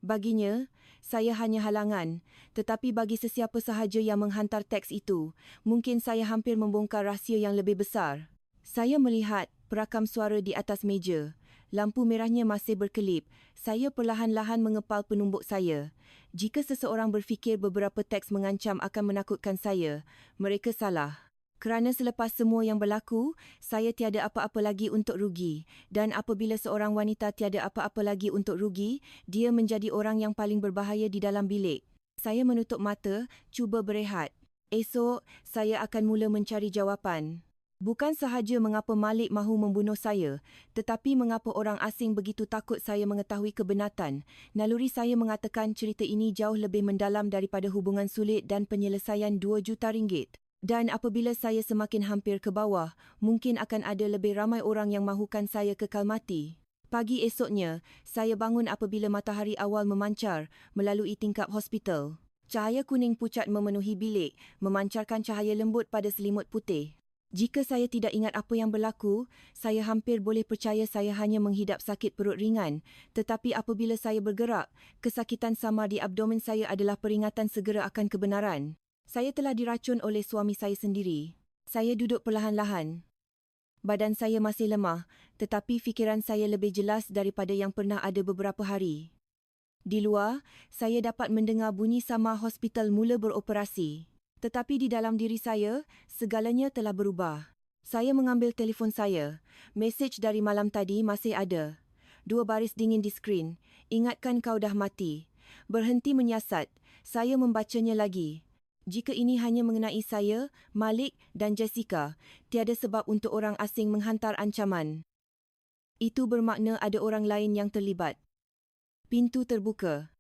Baginya, saya hanya halangan, tetapi bagi sesiapa sahaja yang menghantar teks itu, mungkin saya hampir membongkar rahsia yang lebih besar. Saya melihat perakam suara di atas meja. Lampu merahnya masih berkelip. Saya perlahan-lahan mengepal penumbuk saya. Jika seseorang berfikir beberapa teks mengancam akan menakutkan saya, mereka salah. Kerana selepas semua yang berlaku, saya tiada apa-apa lagi untuk rugi. Dan apabila seorang wanita tiada apa-apa lagi untuk rugi, dia menjadi orang yang paling berbahaya di dalam bilik. Saya menutup mata, cuba berehat. Esok, saya akan mula mencari jawapan. Bukan sahaja mengapa Malik mahu membunuh saya, tetapi mengapa orang asing begitu takut saya mengetahui kebenaran. Naluri saya mengatakan cerita ini jauh lebih mendalam daripada hubungan sulit dan penyelesaian RM2 juta. Dan apabila saya semakin hampir ke bawah, mungkin akan ada lebih ramai orang yang mahukan saya kekal mati. Pagi esoknya, saya bangun apabila matahari awal memancar melalui tingkap hospital. Cahaya kuning pucat memenuhi bilik, memancarkan cahaya lembut pada selimut putih. Jika saya tidak ingat apa yang berlaku, saya hampir boleh percaya saya hanya menghidap sakit perut ringan. Tetapi apabila saya bergerak, kesakitan samar di abdomen saya adalah peringatan segera akan kebenaran. Saya telah diracun oleh suami saya sendiri. Saya duduk perlahan-lahan. Badan saya masih lemah, tetapi fikiran saya lebih jelas daripada yang pernah ada beberapa hari. Di luar, saya dapat mendengar bunyi samar hospital mula beroperasi. Tetapi di dalam diri saya, segalanya telah berubah. Saya mengambil telefon saya. Mesej dari malam tadi masih ada. 2 baris dingin di skrin. Ingatkan kau dah mati. Berhenti menyiasat. Saya membacanya lagi. Jika ini hanya mengenai saya, Malik dan Jessica, tiada sebab untuk orang asing menghantar ancaman. Itu bermakna ada orang lain yang terlibat. Pintu terbuka.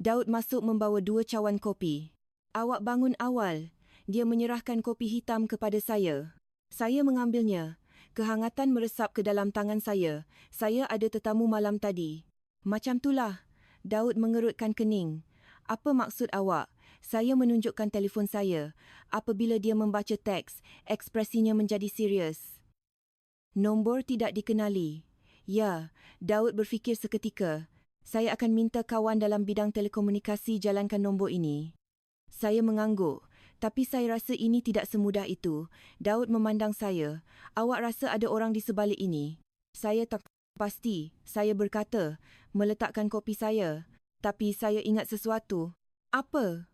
Daud masuk membawa 2 cawan kopi. Awak bangun awal. Dia menyerahkan kopi hitam kepada saya. Saya mengambilnya. Kehangatan meresap ke dalam tangan saya. Saya ada tetamu malam tadi. Macam itulah. Daud mengerutkan kening. Apa maksud awak? Saya menunjukkan telefon saya. Apabila dia membaca teks, ekspresinya menjadi serius. Nombor tidak dikenali. Ya, Daud berfikir seketika. Saya akan minta kawan dalam bidang telekomunikasi jalankan nombor ini. Saya mengangguk, tapi saya rasa ini tidak semudah itu. Daud memandang saya. Awak rasa ada orang di sebalik ini? Saya tak pasti, saya berkata, meletakkan kopi saya. Tapi saya ingat sesuatu. Apa?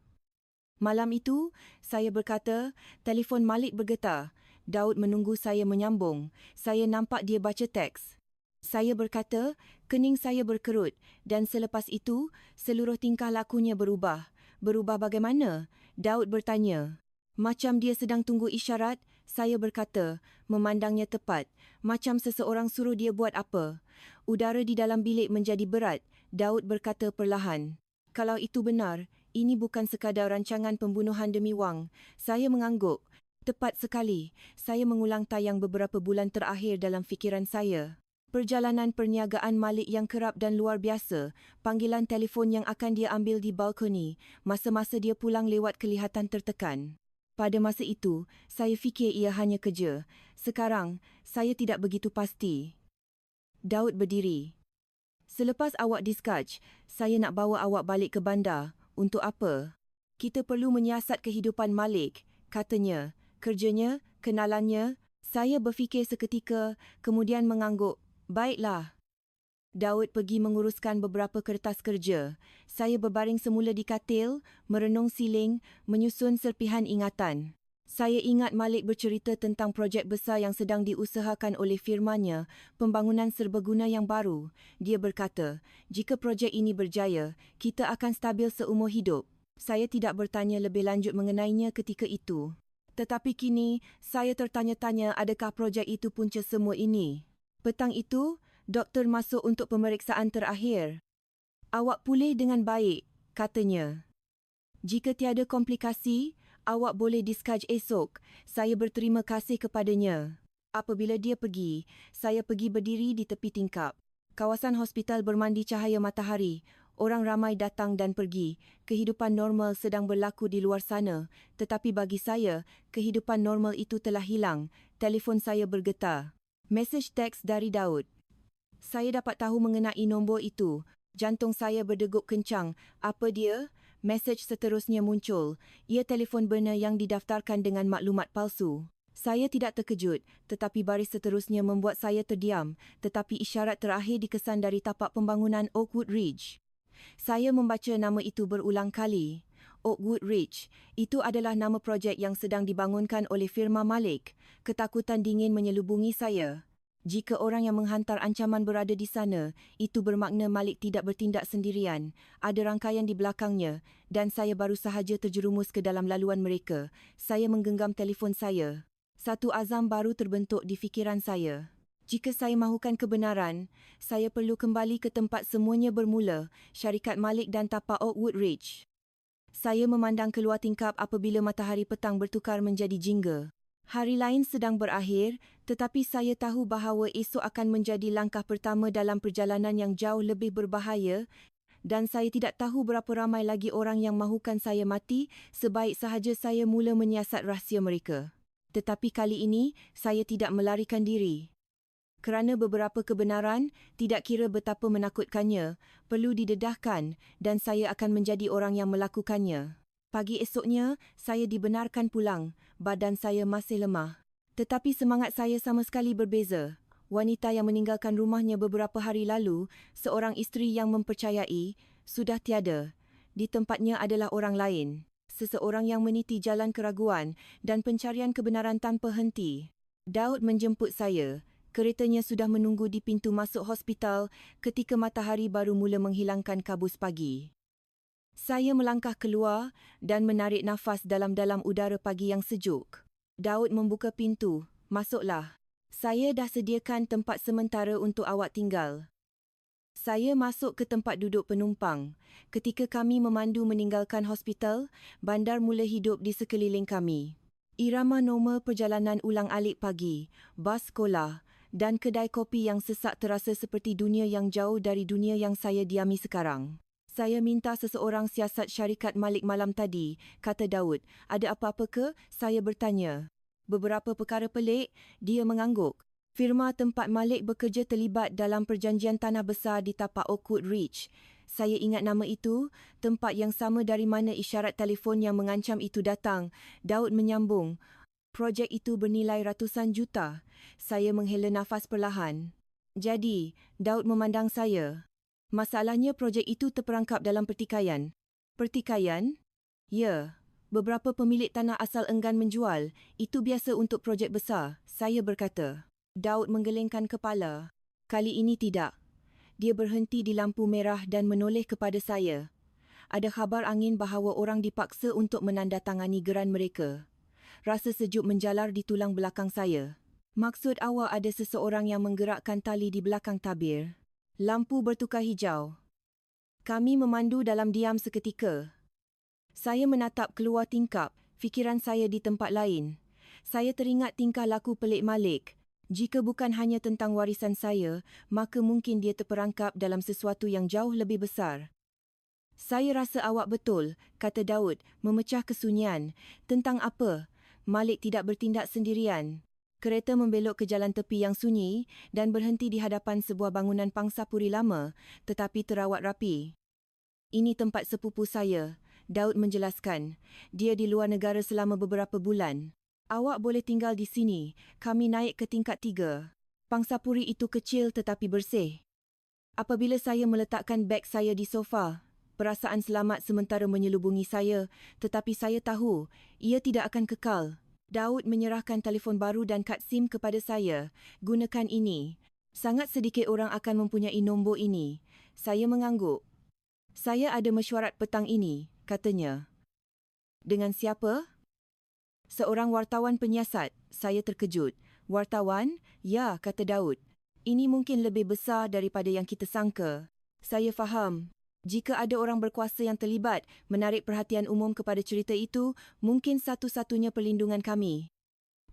Malam itu, saya berkata, telefon Malik bergetar. Daud menunggu saya menyambung. Saya nampak dia baca teks. Saya berkata, kening saya berkerut dan selepas itu, seluruh tingkah lakunya berubah. Berubah bagaimana? Daud bertanya. Macam dia sedang tunggu isyarat, saya berkata, memandangnya tepat. Macam seseorang suruh dia buat apa. Udara di dalam bilik menjadi berat. Daud berkata perlahan. Kalau itu benar, ini bukan sekadar rancangan pembunuhan demi wang. Saya mengangguk. Tepat sekali. Saya mengulang tayang beberapa bulan terakhir dalam fikiran saya. Perjalanan perniagaan Malik yang kerap dan luar biasa, panggilan telefon yang akan dia ambil di balkoni, masa-masa dia pulang lewat kelihatan tertekan. Pada masa itu, saya fikir ia hanya kerja. Sekarang, saya tidak begitu pasti. Daud berdiri. Selepas awak discharge, saya nak bawa awak balik ke bandar. Untuk apa? Kita perlu menyiasat kehidupan Malik, katanya. Kerjanya, kenalannya. Saya berfikir seketika, kemudian mengangguk. Baiklah. Daud pergi menguruskan beberapa kertas kerja. Saya berbaring semula di katil, merenung siling, menyusun serpihan ingatan. Saya ingat Malik bercerita tentang projek besar yang sedang diusahakan oleh firmanya, pembangunan serbaguna yang baru. Dia berkata, jika projek ini berjaya, kita akan stabil seumur hidup. Saya tidak bertanya lebih lanjut mengenainya ketika itu. Tetapi kini, saya tertanya-tanya adakah projek itu punca semua ini. Petang itu, doktor masuk untuk pemeriksaan terakhir. Awak pulih dengan baik, katanya. Jika tiada komplikasi, awak boleh discharge esok. Saya berterima kasih kepadanya. Apabila dia pergi, saya pergi berdiri di tepi tingkap. Kawasan hospital bermandi cahaya matahari. Orang ramai datang dan pergi. Kehidupan normal sedang berlaku di luar sana. Tetapi bagi saya, kehidupan normal itu telah hilang. Telefon saya bergetar. Mesej teks dari Daud. Saya dapat tahu mengenai nombor itu. Jantung saya berdegup kencang. Apa dia? Mesej seterusnya muncul. Ia telefon burner yang didaftarkan dengan maklumat palsu. Saya tidak terkejut, tetapi baris seterusnya membuat saya terdiam. Tetapi isyarat terakhir dikesan dari tapak pembangunan Oakwood Ridge. Saya membaca nama itu berulang kali. Oakwood Ridge. Itu adalah nama projek yang sedang dibangunkan oleh firma Malik. Ketakutan dingin menyelubungi saya. Jika orang yang menghantar ancaman berada di sana, itu bermakna Malik tidak bertindak sendirian. Ada rangkaian di belakangnya dan saya baru sahaja terjerumus ke dalam laluan mereka. Saya menggenggam telefon saya. Satu azam baru terbentuk di fikiran saya. Jika saya mahukan kebenaran, saya perlu kembali ke tempat semuanya bermula, syarikat Malik dan tapak Oakwood Ridge. Saya memandang keluar tingkap apabila matahari petang bertukar menjadi jingga. Hari lain sedang berakhir, tetapi saya tahu bahawa esok akan menjadi langkah pertama dalam perjalanan yang jauh lebih berbahaya dan saya tidak tahu berapa ramai lagi orang yang mahukan saya mati sebaik sahaja saya mula menyiasat rahsia mereka. Tetapi kali ini, saya tidak melarikan diri. Kerana beberapa kebenaran, tidak kira betapa menakutkannya, perlu didedahkan dan saya akan menjadi orang yang melakukannya. Pagi esoknya, saya dibenarkan pulang, badan saya masih lemah. Tetapi semangat saya sama sekali berbeza. Wanita yang meninggalkan rumahnya beberapa hari lalu, seorang isteri yang mempercayai, sudah tiada. Di tempatnya adalah orang lain. Seseorang yang meniti jalan keraguan dan pencarian kebenaran tanpa henti. Daud menjemput saya. Keretanya sudah menunggu di pintu masuk hospital ketika matahari baru mula menghilangkan kabus pagi. Saya melangkah keluar dan menarik nafas dalam-dalam udara pagi yang sejuk. Daud membuka pintu. Masuklah. Saya dah sediakan tempat sementara untuk awak tinggal. Saya masuk ke tempat duduk penumpang. Ketika kami memandu meninggalkan hospital, bandar mula hidup di sekeliling kami. Irama normal perjalanan ulang-alik pagi, bas sekolah dan kedai kopi yang sesak terasa seperti dunia yang jauh dari dunia yang saya diami sekarang. Saya minta seseorang siasat syarikat Malik malam tadi, kata Daud. Ada apa-apa ke? Saya bertanya. Beberapa perkara pelik, dia mengangguk. Firma tempat Malik bekerja terlibat dalam perjanjian tanah besar di tapak Oakwood Ridge. Saya ingat nama itu, tempat yang sama dari mana isyarat telefon yang mengancam itu datang. Daud menyambung. Projek itu bernilai ratusan juta. Saya menghela nafas perlahan. Jadi, Daud memandang saya. Masalahnya projek itu terperangkap dalam pertikaian. Pertikaian? Ya. Beberapa pemilik tanah asal enggan menjual. Itu biasa untuk projek besar, saya berkata. Daud menggelengkan kepala. Kali ini tidak. Dia berhenti di lampu merah dan menoleh kepada saya. Ada khabar angin bahawa orang dipaksa untuk menandatangani geran mereka. Rasa sejuk menjalar di tulang belakang saya. Maksud awak ada seseorang yang menggerakkan tali di belakang tabir. Lampu bertukar hijau. Kami memandu dalam diam seketika. Saya menatap keluar tingkap, fikiran saya di tempat lain. Saya teringat tingkah laku pelik Malik. Jika bukan hanya tentang warisan saya, maka mungkin dia terperangkap dalam sesuatu yang jauh lebih besar. Saya rasa awak betul, kata Daud, memecah kesunyian. Tentang apa? Malik tidak bertindak sendirian. Kereta membelok ke jalan tepi yang sunyi dan berhenti di hadapan sebuah bangunan pangsa puri lama, tetapi terawat rapi. Ini tempat sepupu saya, Daud menjelaskan. Dia di luar negara selama beberapa bulan. Awak boleh tinggal di sini. Kami naik ke tingkat 3. Pangsapuri itu kecil tetapi bersih. Apabila saya meletakkan beg saya di sofa, perasaan selamat sementara menyelubungi saya, tetapi saya tahu ia tidak akan kekal. Daud menyerahkan telefon baru dan kad SIM kepada saya. Gunakan ini. Sangat sedikit orang akan mempunyai nombor ini. Saya mengangguk. Saya ada mesyuarat petang ini, katanya. Dengan siapa? Seorang wartawan penyiasat. Saya terkejut. Wartawan? Ya, kata Daud. Ini mungkin lebih besar daripada yang kita sangka. Saya faham. Jika ada orang berkuasa yang terlibat, menarik perhatian umum kepada cerita itu, mungkin satu-satunya perlindungan kami.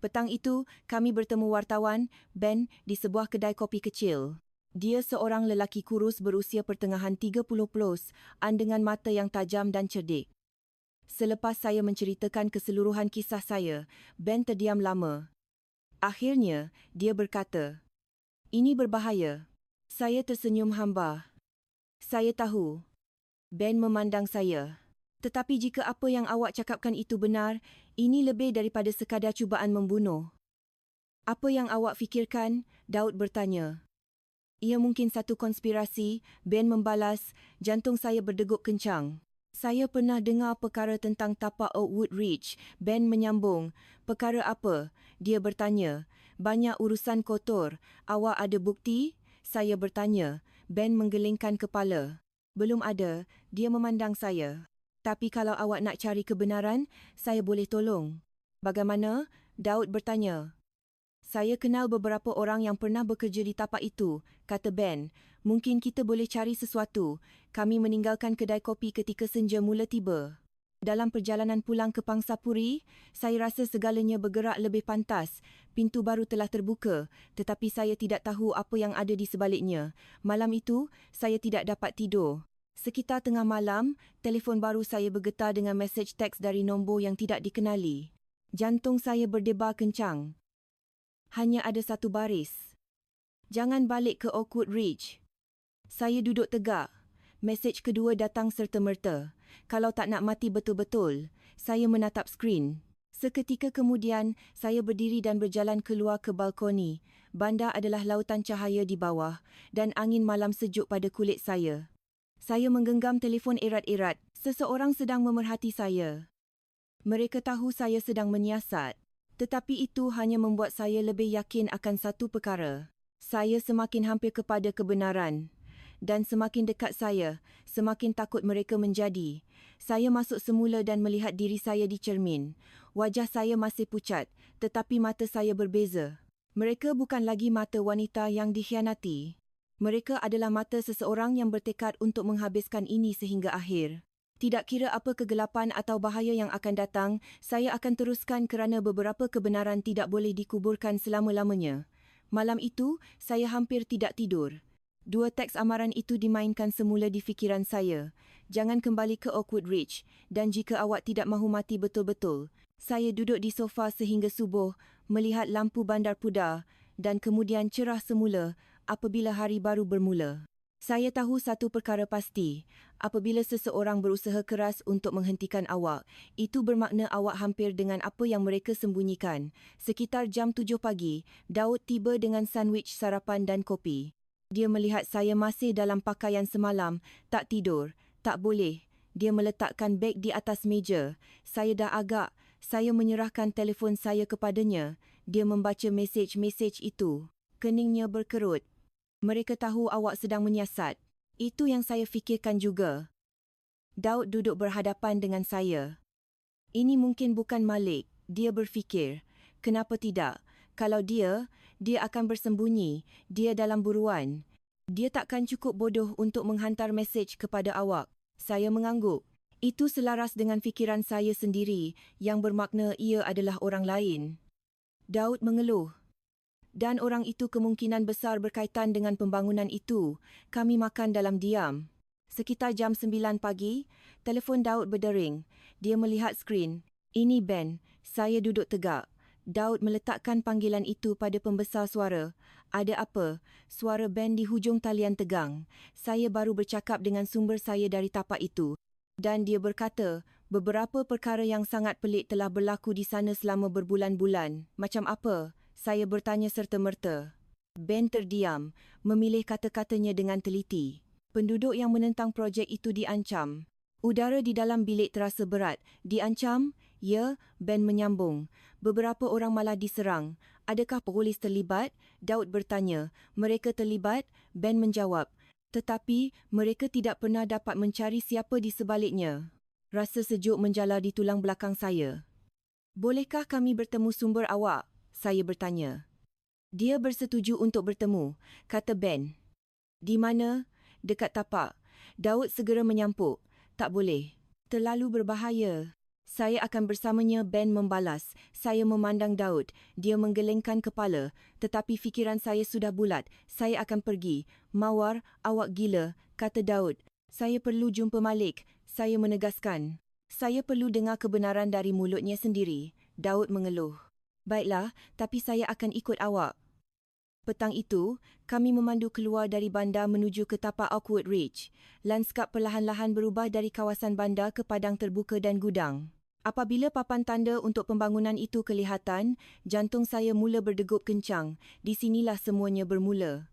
Petang itu, kami bertemu wartawan, Ben, di sebuah kedai kopi kecil. Dia seorang lelaki kurus berusia pertengahan 30 plus, dengan mata yang tajam dan cerdik. Selepas saya menceritakan keseluruhan kisah saya, Ben terdiam lama. Akhirnya, dia berkata, "Ini berbahaya." Saya tersenyum hamba. Saya tahu. Ben memandang saya. Tetapi jika apa yang awak cakapkan itu benar, ini lebih daripada sekadar cubaan membunuh. Apa yang awak fikirkan? Daud bertanya. Ia mungkin satu konspirasi, Ben membalas, jantung saya berdegup kencang. Saya pernah dengar perkara tentang tapak Oakwood Ridge. Ben menyambung. Perkara apa? Dia bertanya. Banyak urusan kotor. Awak ada bukti? Saya bertanya. Ben menggelengkan kepala. Belum ada. Dia memandang saya. Tapi kalau awak nak cari kebenaran, saya boleh tolong. Bagaimana? Daud bertanya. Saya kenal beberapa orang yang pernah bekerja di tapak itu, kata Ben. Mungkin kita boleh cari sesuatu. Kami meninggalkan kedai kopi ketika senja mula tiba. Dalam perjalanan pulang ke Pangsapuri, saya rasa segalanya bergerak lebih pantas. Pintu baru telah terbuka, tetapi saya tidak tahu apa yang ada di sebaliknya. Malam itu, saya tidak dapat tidur. Sekitar tengah malam, telefon baru saya bergetar dengan mesej teks dari nombor yang tidak dikenali. Jantung saya berdebar kencang. Hanya ada satu baris. Jangan balik ke Oakwood Ridge. Saya duduk tegak. Mesej kedua datang serta-merta. Kalau tak nak mati betul-betul, saya menatap skrin. Seketika kemudian, saya berdiri dan berjalan keluar ke balkoni. Bandar adalah lautan cahaya di bawah dan angin malam sejuk pada kulit saya. Saya menggenggam telefon erat-erat. Seseorang sedang memerhati saya. Mereka tahu saya sedang menyiasat. Tetapi itu hanya membuat saya lebih yakin akan satu perkara. Saya semakin hampir kepada kebenaran. Dan semakin dekat saya, semakin takut mereka menjadi. Saya masuk semula dan melihat diri saya di cermin. Wajah saya masih pucat, tetapi mata saya berbeza. Mereka bukan lagi mata wanita yang dikhianati. Mereka adalah mata seseorang yang bertekad untuk menghabiskan ini sehingga akhir. Tidak kira apa kegelapan atau bahaya yang akan datang, saya akan teruskan kerana beberapa kebenaran tidak boleh dikuburkan selama-lamanya. Malam itu, saya hampir tidak tidur. Dua teks amaran itu dimainkan semula di fikiran saya. Jangan kembali ke Oakwood Ridge dan jika awak tidak mahu mati betul-betul. Saya duduk di sofa sehingga subuh, melihat lampu bandar pudar dan kemudian cerah semula apabila hari baru bermula. Saya tahu satu perkara pasti, apabila seseorang berusaha keras untuk menghentikan awak, itu bermakna awak hampir dengan apa yang mereka sembunyikan. Sekitar jam 7 pagi, Daud tiba dengan sandwich sarapan dan kopi. Dia melihat saya masih dalam pakaian semalam, tak tidur, tak boleh. Dia meletakkan beg di atas meja. Saya dah agak, saya menyerahkan telefon saya kepadanya. Dia membaca mesej-mesej itu. Keningnya berkerut. Mereka tahu awak sedang menyiasat. Itu yang saya fikirkan juga. Daud duduk berhadapan dengan saya. Ini mungkin bukan Malik, dia berfikir. Kenapa tidak? Kalau dia akan bersembunyi, dia dalam buruan. Dia takkan cukup bodoh untuk menghantar mesej kepada awak. Saya mengangguk. Itu selaras dengan fikiran saya sendiri yang bermakna ia adalah orang lain. Daud mengeluh. Dan orang itu kemungkinan besar berkaitan dengan pembangunan itu. Kami makan dalam diam. Sekitar jam 9 pagi, telefon Daud berdering. Dia melihat skrin. Ini Ben. Saya duduk tegak. Daud meletakkan panggilan itu pada pembesar suara. Ada apa? Suara Ben di hujung talian tegang. Saya baru bercakap dengan sumber saya dari tapak itu. Dan dia berkata, beberapa perkara yang sangat pelik telah berlaku di sana selama berbulan-bulan. Macam apa? Saya bertanya serta-merta. Ben terdiam, memilih kata-katanya dengan teliti. Penduduk yang menentang projek itu diancam. Udara di dalam bilik terasa berat. Diancam? Ya, Ben menyambung. Beberapa orang malah diserang. Adakah polis terlibat? Daud bertanya. Mereka terlibat? Ben menjawab. Tetapi, mereka tidak pernah dapat mencari siapa di sebaliknya. Rasa sejuk menjala di tulang belakang saya. Bolehkah kami bertemu sumber awak? Saya bertanya. Dia bersetuju untuk bertemu, kata Ben. Di mana? Dekat tapak. Daud segera menyampuk. Tak boleh. Terlalu berbahaya. Saya akan bersamanya, Ben membalas. Saya memandang Daud. Dia menggelengkan kepala. Tetapi fikiran saya sudah bulat. Saya akan pergi. Mawar, awak gila, kata Daud. Saya perlu jumpa Malik. Saya menegaskan. Saya perlu dengar kebenaran dari mulutnya sendiri. Daud mengeluh. Baiklah, tapi saya akan ikut awak. Petang itu, kami memandu keluar dari bandar menuju ke tapak Oakwood Ridge. Landskap perlahan-lahan berubah dari kawasan bandar ke padang terbuka dan gudang. Apabila papan tanda untuk pembangunan itu kelihatan, jantung saya mula berdegup kencang. Di sinilah semuanya bermula.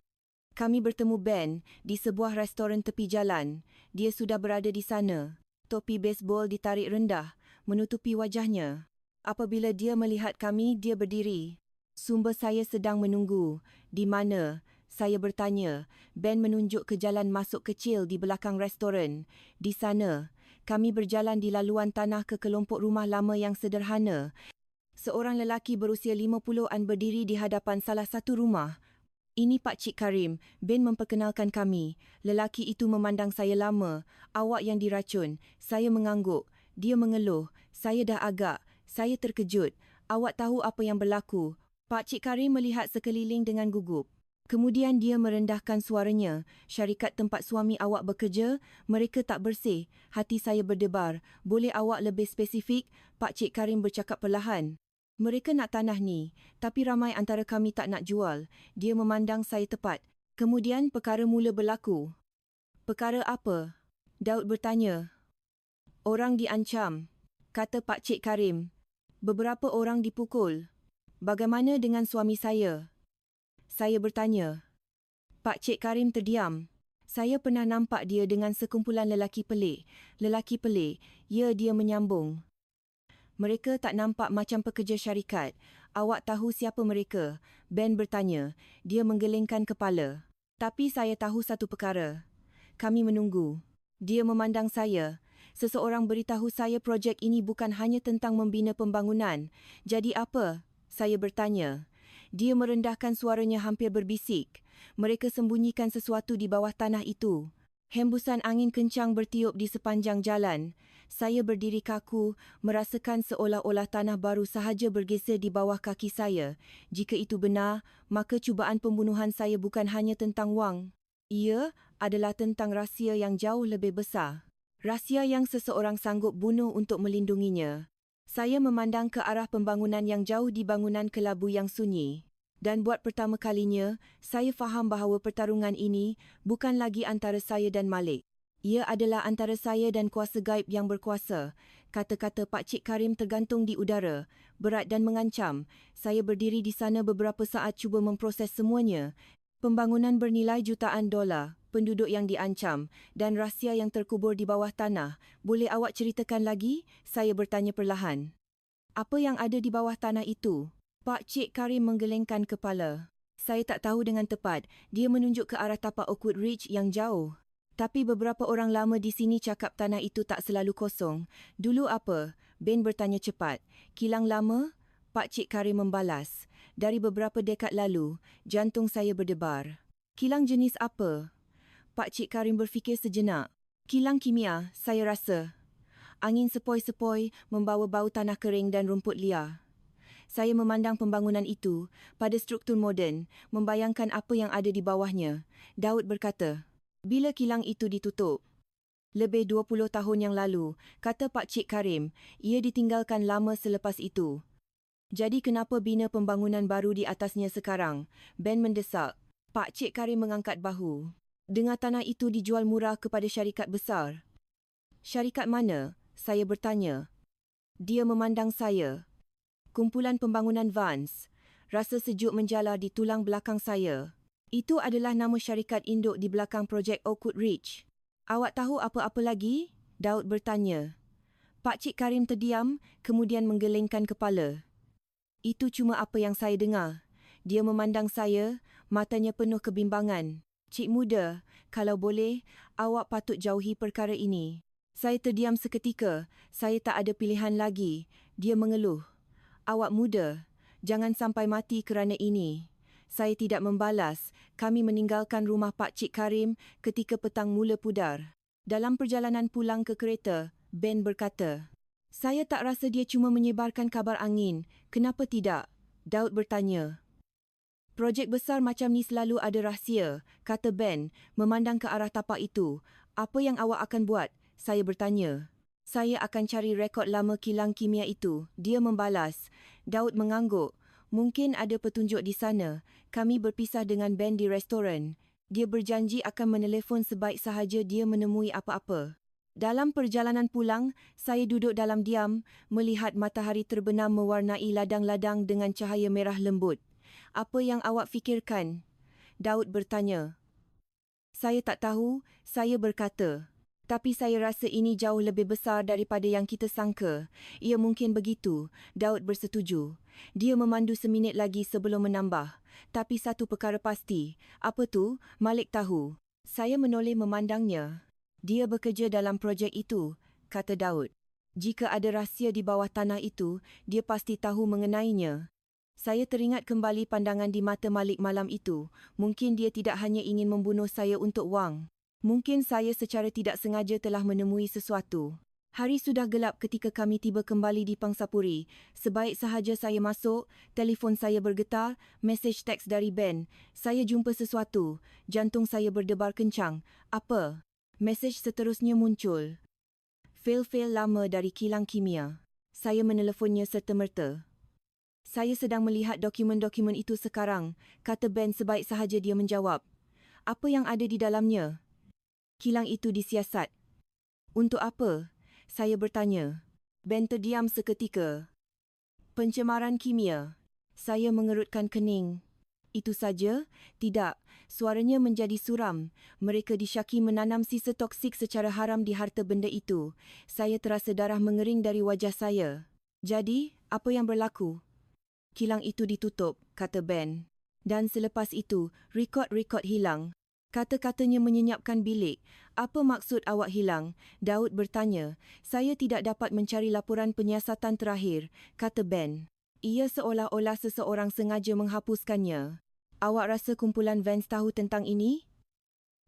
Kami bertemu Ben di sebuah restoran tepi jalan. Dia sudah berada di sana. Topi baseball ditarik rendah, menutupi wajahnya. Apabila dia melihat kami, dia berdiri. Sumber saya sedang menunggu. Di mana? Saya bertanya. Ben menunjuk ke jalan masuk kecil di belakang restoran. Di sana. Kami berjalan di laluan tanah ke kelompok rumah lama yang sederhana. Seorang lelaki berusia 50-an berdiri di hadapan salah satu rumah. Ini Pak Cik Karim, Ben memperkenalkan kami. Lelaki itu memandang saya lama. Awak yang diracun. Saya mengangguk. Dia mengeluh. Saya dah agak. Saya terkejut. Awak tahu apa yang berlaku? Pak Cik Karim melihat sekeliling dengan gugup. Kemudian dia merendahkan suaranya. Syarikat tempat suami awak bekerja, mereka tak bersih. Hati saya berdebar. Boleh awak lebih spesifik? Pak Cik Karim bercakap perlahan. Mereka nak tanah ni, tapi ramai antara kami tak nak jual. Dia memandang saya tepat. Kemudian perkara mula berlaku. Perkara apa? Daud bertanya. Orang diancam, kata Pak Cik Karim. Beberapa orang dipukul. Bagaimana dengan suami saya? Saya bertanya. Pak Cik Karim terdiam. Saya pernah nampak dia dengan sekumpulan lelaki pelik. Lelaki pelik, ya, dia menyambung. Mereka tak nampak macam pekerja syarikat. Awak tahu siapa mereka? Ben bertanya. Dia menggelengkan kepala. Tapi saya tahu satu perkara. Kami menunggu. Dia memandang saya. Seseorang beritahu saya projek ini bukan hanya tentang membina pembangunan. Jadi apa? Saya bertanya. Dia merendahkan suaranya hampir berbisik. Mereka sembunyikan sesuatu di bawah tanah itu. Hembusan angin kencang bertiup di sepanjang jalan. Saya berdiri kaku, merasakan seolah-olah tanah baru sahaja bergeser di bawah kaki saya. Jika itu benar, maka cubaan pembunuhan saya bukan hanya tentang wang. Ia adalah tentang rahsia yang jauh lebih besar. Rahsia yang seseorang sanggup bunuh untuk melindunginya. Saya memandang ke arah pembangunan yang jauh di bangunan kelabu yang sunyi. Dan buat pertama kalinya, saya faham bahawa pertarungan ini bukan lagi antara saya dan Malik. Ia adalah antara saya dan kuasa gaib yang berkuasa. Kata-kata Pak Cik Karim tergantung di udara, berat dan mengancam. Saya berdiri di sana beberapa saat cuba memproses semuanya. Pembangunan bernilai jutaan dolar, penduduk yang diancam, dan rahsia yang terkubur di bawah tanah. Boleh awak ceritakan lagi? Saya bertanya perlahan. Apa yang ada di bawah tanah itu? Pak Cik Karim menggelengkan kepala. Saya tak tahu dengan tepat. Dia menunjuk ke arah tapak Oakwood Ridge yang jauh. Tapi beberapa orang lama di sini cakap tanah itu tak selalu kosong. Dulu apa? Ben bertanya cepat. Kilang lama? Pak Cik Karim membalas. Dari beberapa dekad lalu, jantung saya berdebar. Kilang jenis apa? Pak Cik Karim berfikir sejenak. Kilang kimia, saya rasa. Angin sepoi-sepoi membawa bau tanah kering dan rumput liar. Saya memandang pembangunan itu pada struktur moden, membayangkan apa yang ada di bawahnya. Daud berkata. Bila kilang itu ditutup? Lebih 20 tahun yang lalu, kata Pak Cik Karim, ia ditinggalkan lama selepas itu. Jadi kenapa bina pembangunan baru di atasnya sekarang? Ben mendesak. Pak Cik Karim mengangkat bahu. Dengar tanah itu dijual murah kepada syarikat besar. Syarikat mana? Saya bertanya. Dia memandang saya. Kumpulan pembangunan Vance. Rasa sejuk menjalar di tulang belakang saya. Itu adalah nama syarikat induk di belakang projek Oakwood Ridge. Awak tahu apa-apa lagi? Daud bertanya. Pak Cik Karim terdiam, kemudian menggelengkan kepala. Itu cuma apa yang saya dengar. Dia memandang saya, matanya penuh kebimbangan. Cik muda, kalau boleh, awak patut jauhi perkara ini. Saya terdiam seketika. Saya tak ada pilihan lagi. Dia mengeluh. Awak muda, jangan sampai mati kerana ini. Saya tidak membalas. Kami meninggalkan rumah Pak Cik Karim ketika petang mula pudar. Dalam perjalanan pulang ke kereta, Ben berkata, saya tak rasa dia cuma menyebarkan kabar angin. Kenapa tidak? Daud bertanya. Projek besar macam ni selalu ada rahsia, kata Ben, memandang ke arah tapak itu. Apa yang awak akan buat? Saya bertanya. Saya akan cari rekod lama kilang kimia itu. Dia membalas. Daud mengangguk. Mungkin ada petunjuk di sana. Kami berpisah dengan Ben di restoran. Dia berjanji akan menelefon sebaik sahaja dia menemui apa-apa. Dalam perjalanan pulang, saya duduk dalam diam, melihat matahari terbenam mewarnai ladang-ladang dengan cahaya merah lembut. Apa yang awak fikirkan? Daud bertanya. Saya tak tahu, saya berkata. Tapi saya rasa ini jauh lebih besar daripada yang kita sangka. Ia mungkin begitu, Daud bersetuju. Dia memandu seminit lagi sebelum menambah. Tapi satu perkara pasti. Apa tu? Malik tahu. Saya menoleh memandangnya. Dia bekerja dalam projek itu, kata Daud. Jika ada rahsia di bawah tanah itu, dia pasti tahu mengenainya. Saya teringat kembali pandangan di mata Malik malam itu. Mungkin dia tidak hanya ingin membunuh saya untuk wang. Mungkin saya secara tidak sengaja telah menemui sesuatu. Hari sudah gelap ketika kami tiba kembali di Pangsapuri. Sebaik sahaja saya masuk, telefon saya bergetar, mesej teks dari Ben. Saya jumpa sesuatu. Jantung saya berdebar kencang. Apa? Mesej seterusnya muncul. Fail lama dari kilang kimia. Saya menelefonnya serta-merta. Saya sedang melihat dokumen-dokumen itu sekarang, kata Ben sebaik sahaja dia menjawab. Apa yang ada di dalamnya? Kilang itu disiasat. Untuk apa? Saya bertanya. Ben terdiam seketika. Pencemaran kimia. Saya mengerutkan kening. Itu saja? Tidak. Suaranya menjadi suram. Mereka disyaki menanam sisa toksik secara haram di harta benda itu. Saya terasa darah mengering dari wajah saya. Jadi, apa yang berlaku? Kilang itu ditutup, kata Ben. Dan selepas itu, rekod-rekod hilang. Kata-katanya menyenyapkan bilik. Apa maksud awak hilang? Daud bertanya. Saya tidak dapat mencari laporan penyiasatan terakhir, kata Ben. Ia seolah-olah seseorang sengaja menghapuskannya. Awak rasa kumpulan Vance tahu tentang ini?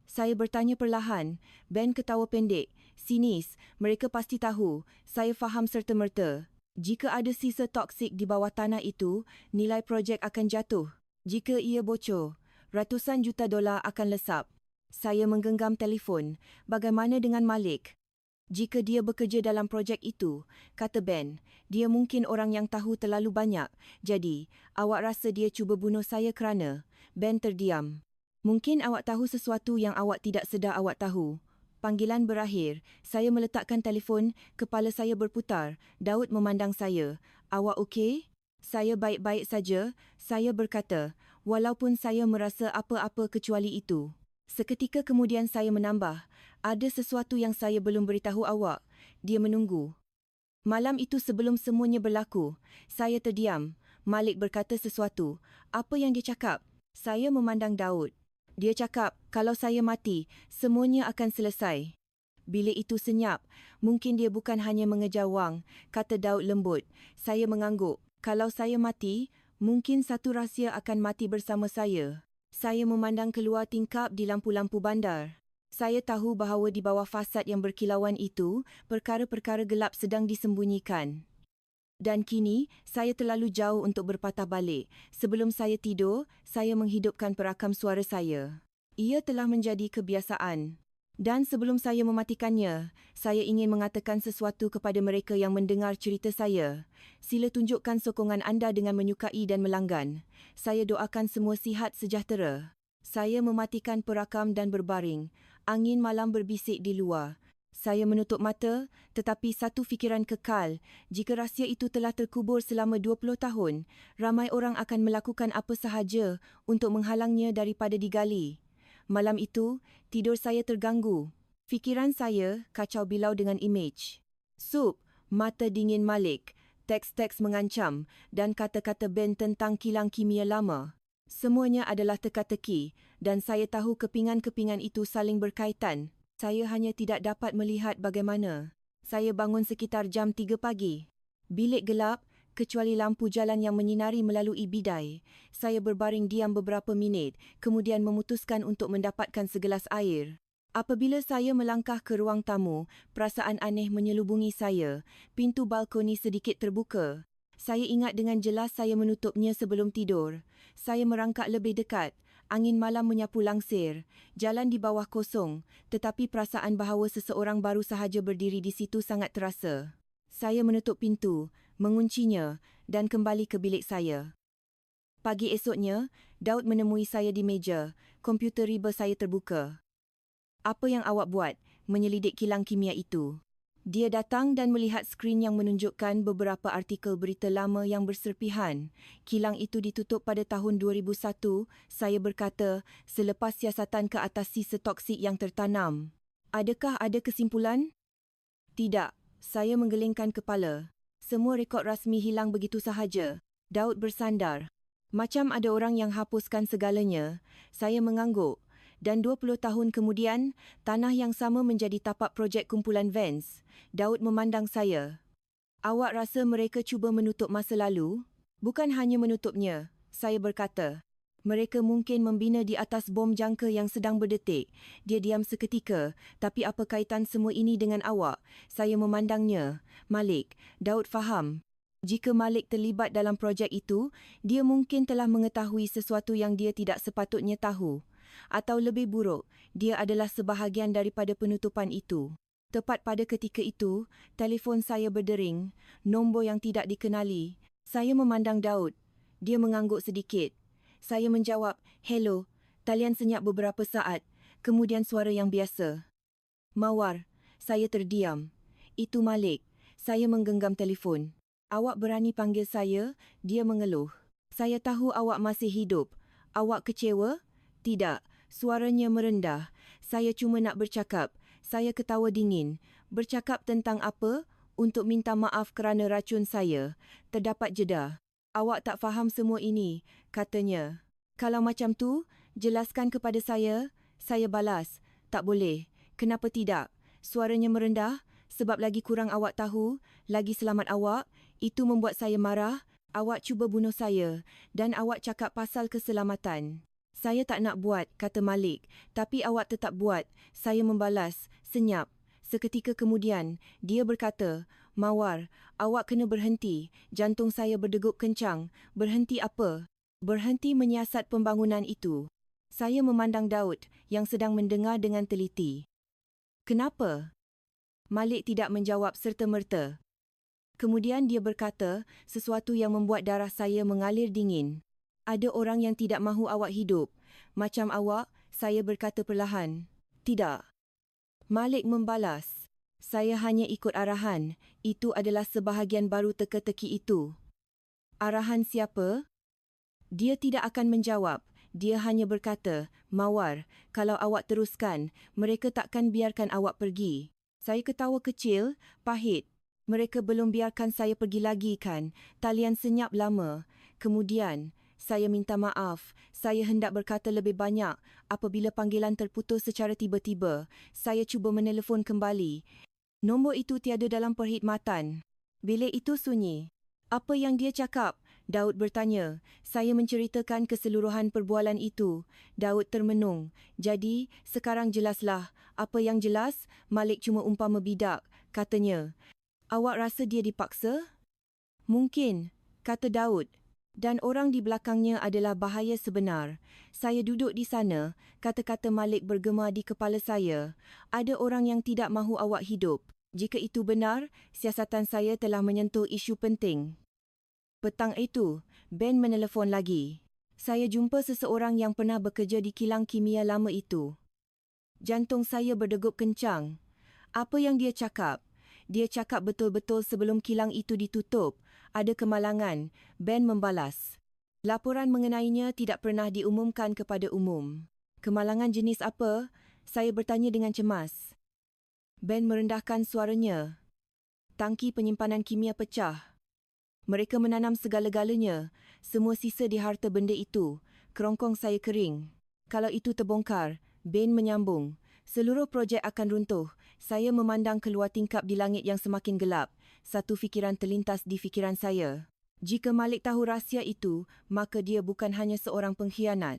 Saya bertanya perlahan. Ben ketawa pendek. Sinis, mereka pasti tahu. Saya faham serta-merta. Jika ada sisa toksik di bawah tanah itu, nilai projek akan jatuh. Jika ia bocor, ratusan juta dolar akan lesap. Saya menggenggam telefon. Bagaimana dengan Malik? Jika dia bekerja dalam projek itu, kata Ben, dia mungkin orang yang tahu terlalu banyak. Jadi, awak rasa dia cuba bunuh saya kerana? Ben terdiam. Mungkin awak tahu sesuatu yang awak tidak sedar awak tahu. Panggilan berakhir. Saya meletakkan telefon, kepala saya berputar. Daud memandang saya. Awak okey? Saya baik-baik saja, saya berkata, walaupun saya merasa apa-apa kecuali itu. Seketika kemudian saya menambah, ada sesuatu yang saya belum beritahu awak. Dia menunggu. Malam itu sebelum semuanya berlaku, saya terdiam. Malik berkata sesuatu. Apa yang dia cakap? Saya memandang Daud. Dia cakap, kalau saya mati, semuanya akan selesai. Bilik itu senyap. Mungkin dia bukan hanya mengejar wang, kata Daud lembut. Saya mengangguk. Kalau saya mati, mungkin satu rahsia akan mati bersama saya. Saya memandang keluar tingkap di lampu-lampu bandar. Saya tahu bahawa di bawah fasad yang berkilauan itu, perkara-perkara gelap sedang disembunyikan. Dan kini, saya terlalu jauh untuk berpatah balik. Sebelum saya tidur, saya menghidupkan perakam suara saya. Ia telah menjadi kebiasaan. Dan sebelum saya mematikannya, saya ingin mengatakan sesuatu kepada mereka yang mendengar cerita saya. Sila tunjukkan sokongan anda dengan menyukai dan melanggan. Saya doakan semua sihat sejahtera. Saya mematikan perakam dan berbaring. Angin malam berbisik di luar. Saya menutup mata, tetapi satu fikiran kekal. Jika rahsia itu telah terkubur selama 20 tahun, ramai orang akan melakukan apa sahaja untuk menghalangnya daripada digali. Malam itu, tidur saya terganggu. Fikiran saya kacau bilau dengan imej. Sup, mata dingin Malik, teks-teks mengancam dan kata-kata Ben tentang kilang kimia lama. Semuanya adalah teka-teki dan saya tahu kepingan-kepingan itu saling berkaitan. Saya hanya tidak dapat melihat bagaimana. Saya bangun sekitar jam 3 pagi. Bilik gelap, kecuali lampu jalan yang menyinari melalui bidai. Saya berbaring diam beberapa minit, kemudian memutuskan untuk mendapatkan segelas air. Apabila saya melangkah ke ruang tamu, perasaan aneh menyelubungi saya. Pintu balkoni sedikit terbuka. Saya ingat dengan jelas saya menutupnya sebelum tidur. Saya merangkak lebih dekat. Angin malam menyapu langsir. Jalan di bawah kosong, tetapi perasaan bahawa seseorang baru sahaja berdiri di situ sangat terasa. Saya menutup pintu, menguncinya dan kembali ke bilik saya. Pagi esoknya, Daud menemui saya di meja. Komputer riba saya terbuka. Apa yang awak buat? Menyelidik kilang kimia itu. Dia datang dan melihat skrin yang menunjukkan beberapa artikel berita lama yang berserpihan. Kilang itu ditutup pada tahun 2001, saya berkata, selepas siasatan ke atas sisa toksik yang tertanam. Adakah ada kesimpulan? Tidak, saya menggelengkan kepala. Semua rekod rasmi hilang begitu sahaja. Daud bersandar. Macam ada orang yang hapuskan segalanya. Saya mengangguk. Dan 20 tahun kemudian, tanah yang sama menjadi tapak projek kumpulan Vance. Daud memandang saya. Awak rasa mereka cuba menutup masa lalu? Bukan hanya menutupnya, saya berkata. Mereka mungkin membina di atas bom jangka yang sedang berdetik. Dia diam seketika. Tapi apa kaitan semua ini dengan awak? Saya memandangnya. Malik, Daud faham. Jika Malik terlibat dalam projek itu, dia mungkin telah mengetahui sesuatu yang dia tidak sepatutnya tahu. Atau lebih buruk, dia adalah sebahagian daripada penutupan itu. Tepat pada ketika itu, telefon saya berdering, nombor yang tidak dikenali. Saya memandang Daud. Dia mengangguk sedikit. Saya menjawab, "Hello." Talian senyap beberapa saat, kemudian suara yang biasa. "Mawar." Saya terdiam. "Itu Malik." Saya menggenggam telefon. "Awak berani panggil saya?" Dia mengeluh. "Saya tahu awak masih hidup. Awak kecewa?" "Tidak." Suaranya merendah. "Saya cuma nak bercakap." Saya ketawa dingin. "Bercakap tentang apa?" "Untuk minta maaf kerana racun saya." Terdapat jeda. "Awak tak faham semua ini," katanya. "Kalau macam tu, jelaskan kepada saya." Saya balas, "Tak boleh." "Kenapa tidak?" Suaranya merendah. "Sebab lagi kurang awak tahu, lagi selamat awak." Itu membuat saya marah. "Awak cuba bunuh saya, dan awak cakap pasal keselamatan." "Saya tak nak buat," kata Malik. "Tapi awak tetap buat." Saya membalas, senyap. Seketika kemudian, dia berkata, "Mawar, awak kena berhenti." Jantung saya berdegup kencang. "Berhenti apa?" "Berhenti menyiasat pembangunan itu." Saya memandang Daud yang sedang mendengar dengan teliti. "Kenapa?" Malik tidak menjawab serta-merta. Kemudian dia berkata sesuatu yang membuat darah saya mengalir dingin. "Ada orang yang tidak mahu awak hidup. Macam awak," saya berkata perlahan. "Tidak." Malik membalas, "Saya hanya ikut arahan." Itu adalah sebahagian baru teka-teki itu. "Arahan siapa?" Dia tidak akan menjawab. Dia hanya berkata, "Mawar, kalau awak teruskan, mereka takkan biarkan awak pergi." Saya ketawa kecil, pahit. "Mereka belum biarkan saya pergi lagi kan?" Talian senyap lama. Kemudian, "Saya minta maaf. Saya hendak berkata lebih banyak." Apabila panggilan terputus secara tiba-tiba, saya cuba menelefon kembali. Nombor itu tiada dalam perkhidmatan. Bilik itu sunyi. "Apa yang dia cakap?" Daud bertanya. Saya menceritakan keseluruhan perbualan itu. Daud termenung. "Jadi, sekarang jelaslah." "Apa yang jelas?" "Malik cuma umpama bidak," katanya. "Awak rasa dia dipaksa?" "Mungkin," kata Daud. "Dan orang di belakangnya adalah bahaya sebenar." Saya duduk di sana, kata-kata Malik bergema di kepala saya. "Ada orang yang tidak mahu awak hidup." Jika itu benar, siasatan saya telah menyentuh isu penting. Petang itu, Ben menelefon lagi. Saya jumpa seseorang yang pernah bekerja di kilang kimia lama itu. Jantung saya berdegup kencang. "Apa yang dia cakap?" "Dia cakap betul-betul sebelum kilang itu ditutup. Ada kemalangan," Ben membalas. "Laporan mengenainya tidak pernah diumumkan kepada umum." "Kemalangan jenis apa?" saya bertanya dengan cemas. Ben merendahkan suaranya. "Tangki penyimpanan kimia pecah. Mereka menanam segala-galanya, semua sisa di harta benda itu." Kerongkong saya kering. "Kalau itu terbongkar," Ben menyambung, "seluruh projek akan runtuh." Saya memandang keluar tingkap di langit yang semakin gelap. Satu fikiran terlintas di fikiran saya. Jika Malik tahu rahsia itu, maka dia bukan hanya seorang pengkhianat.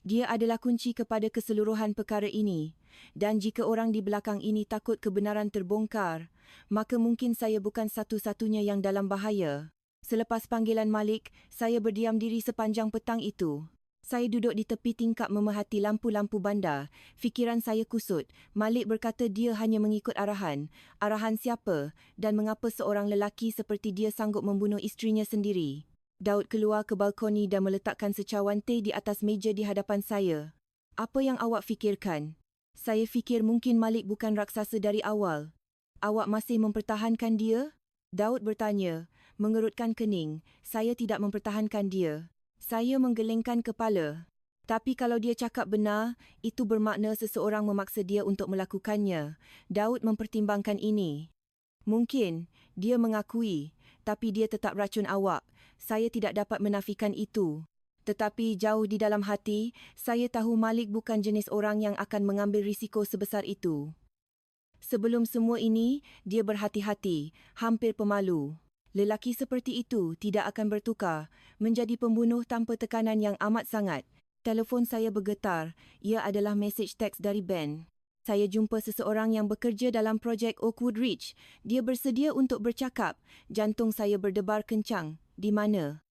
Dia adalah kunci kepada keseluruhan perkara ini. Dan jika orang di belakang ini takut kebenaran terbongkar, maka mungkin saya bukan satu-satunya yang dalam bahaya. Selepas panggilan Malik, saya berdiam diri sepanjang petang itu. Saya duduk di tepi tingkap memerhati lampu-lampu bandar. Fikiran saya kusut. Malik berkata dia hanya mengikut arahan. Arahan siapa? Dan mengapa seorang lelaki seperti dia sanggup membunuh isterinya sendiri? Daud keluar ke balkoni dan meletakkan secawan teh di atas meja di hadapan saya. "Apa yang awak fikirkan?" "Saya fikir mungkin Malik bukan raksasa dari awal." "Awak masih mempertahankan dia?" Daud bertanya, mengerutkan kening. "Saya tidak mempertahankan dia." Saya menggelengkan kepala. "Tapi kalau dia cakap benar, itu bermakna seseorang memaksa dia untuk melakukannya." Daud mempertimbangkan ini. "Mungkin," dia mengakui, "tapi dia tetap racun awak." Saya tidak dapat menafikan itu. Tetapi jauh di dalam hati, saya tahu Malik bukan jenis orang yang akan mengambil risiko sebesar itu. Sebelum semua ini, dia berhati-hati, hampir pemalu. Lelaki seperti itu tidak akan bertukar, menjadi pembunuh tanpa tekanan yang amat sangat. Telefon saya bergetar, ia adalah mesej teks dari Ben. Saya jumpa seseorang yang bekerja dalam projek Oakwood Ridge. Dia bersedia untuk bercakap. Jantung saya berdebar kencang. Di mana?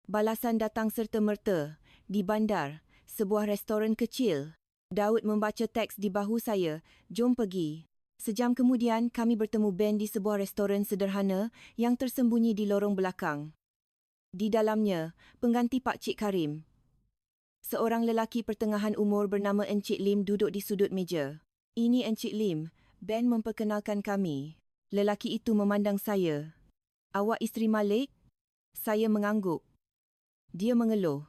Balasan datang serta-merta. Di bandar, sebuah restoran kecil. Daud membaca teks di bahu saya. Jom pergi. Sejam kemudian, kami bertemu Ben di sebuah restoran sederhana yang tersembunyi di lorong belakang. Di dalamnya, pengganti Pak Cik Karim. Seorang lelaki pertengahan umur bernama Encik Lim duduk di sudut meja. Ini Encik Lim. Ben memperkenalkan kami. Lelaki itu memandang saya. Awak isteri Malik? Saya mengangguk. Dia mengeluh.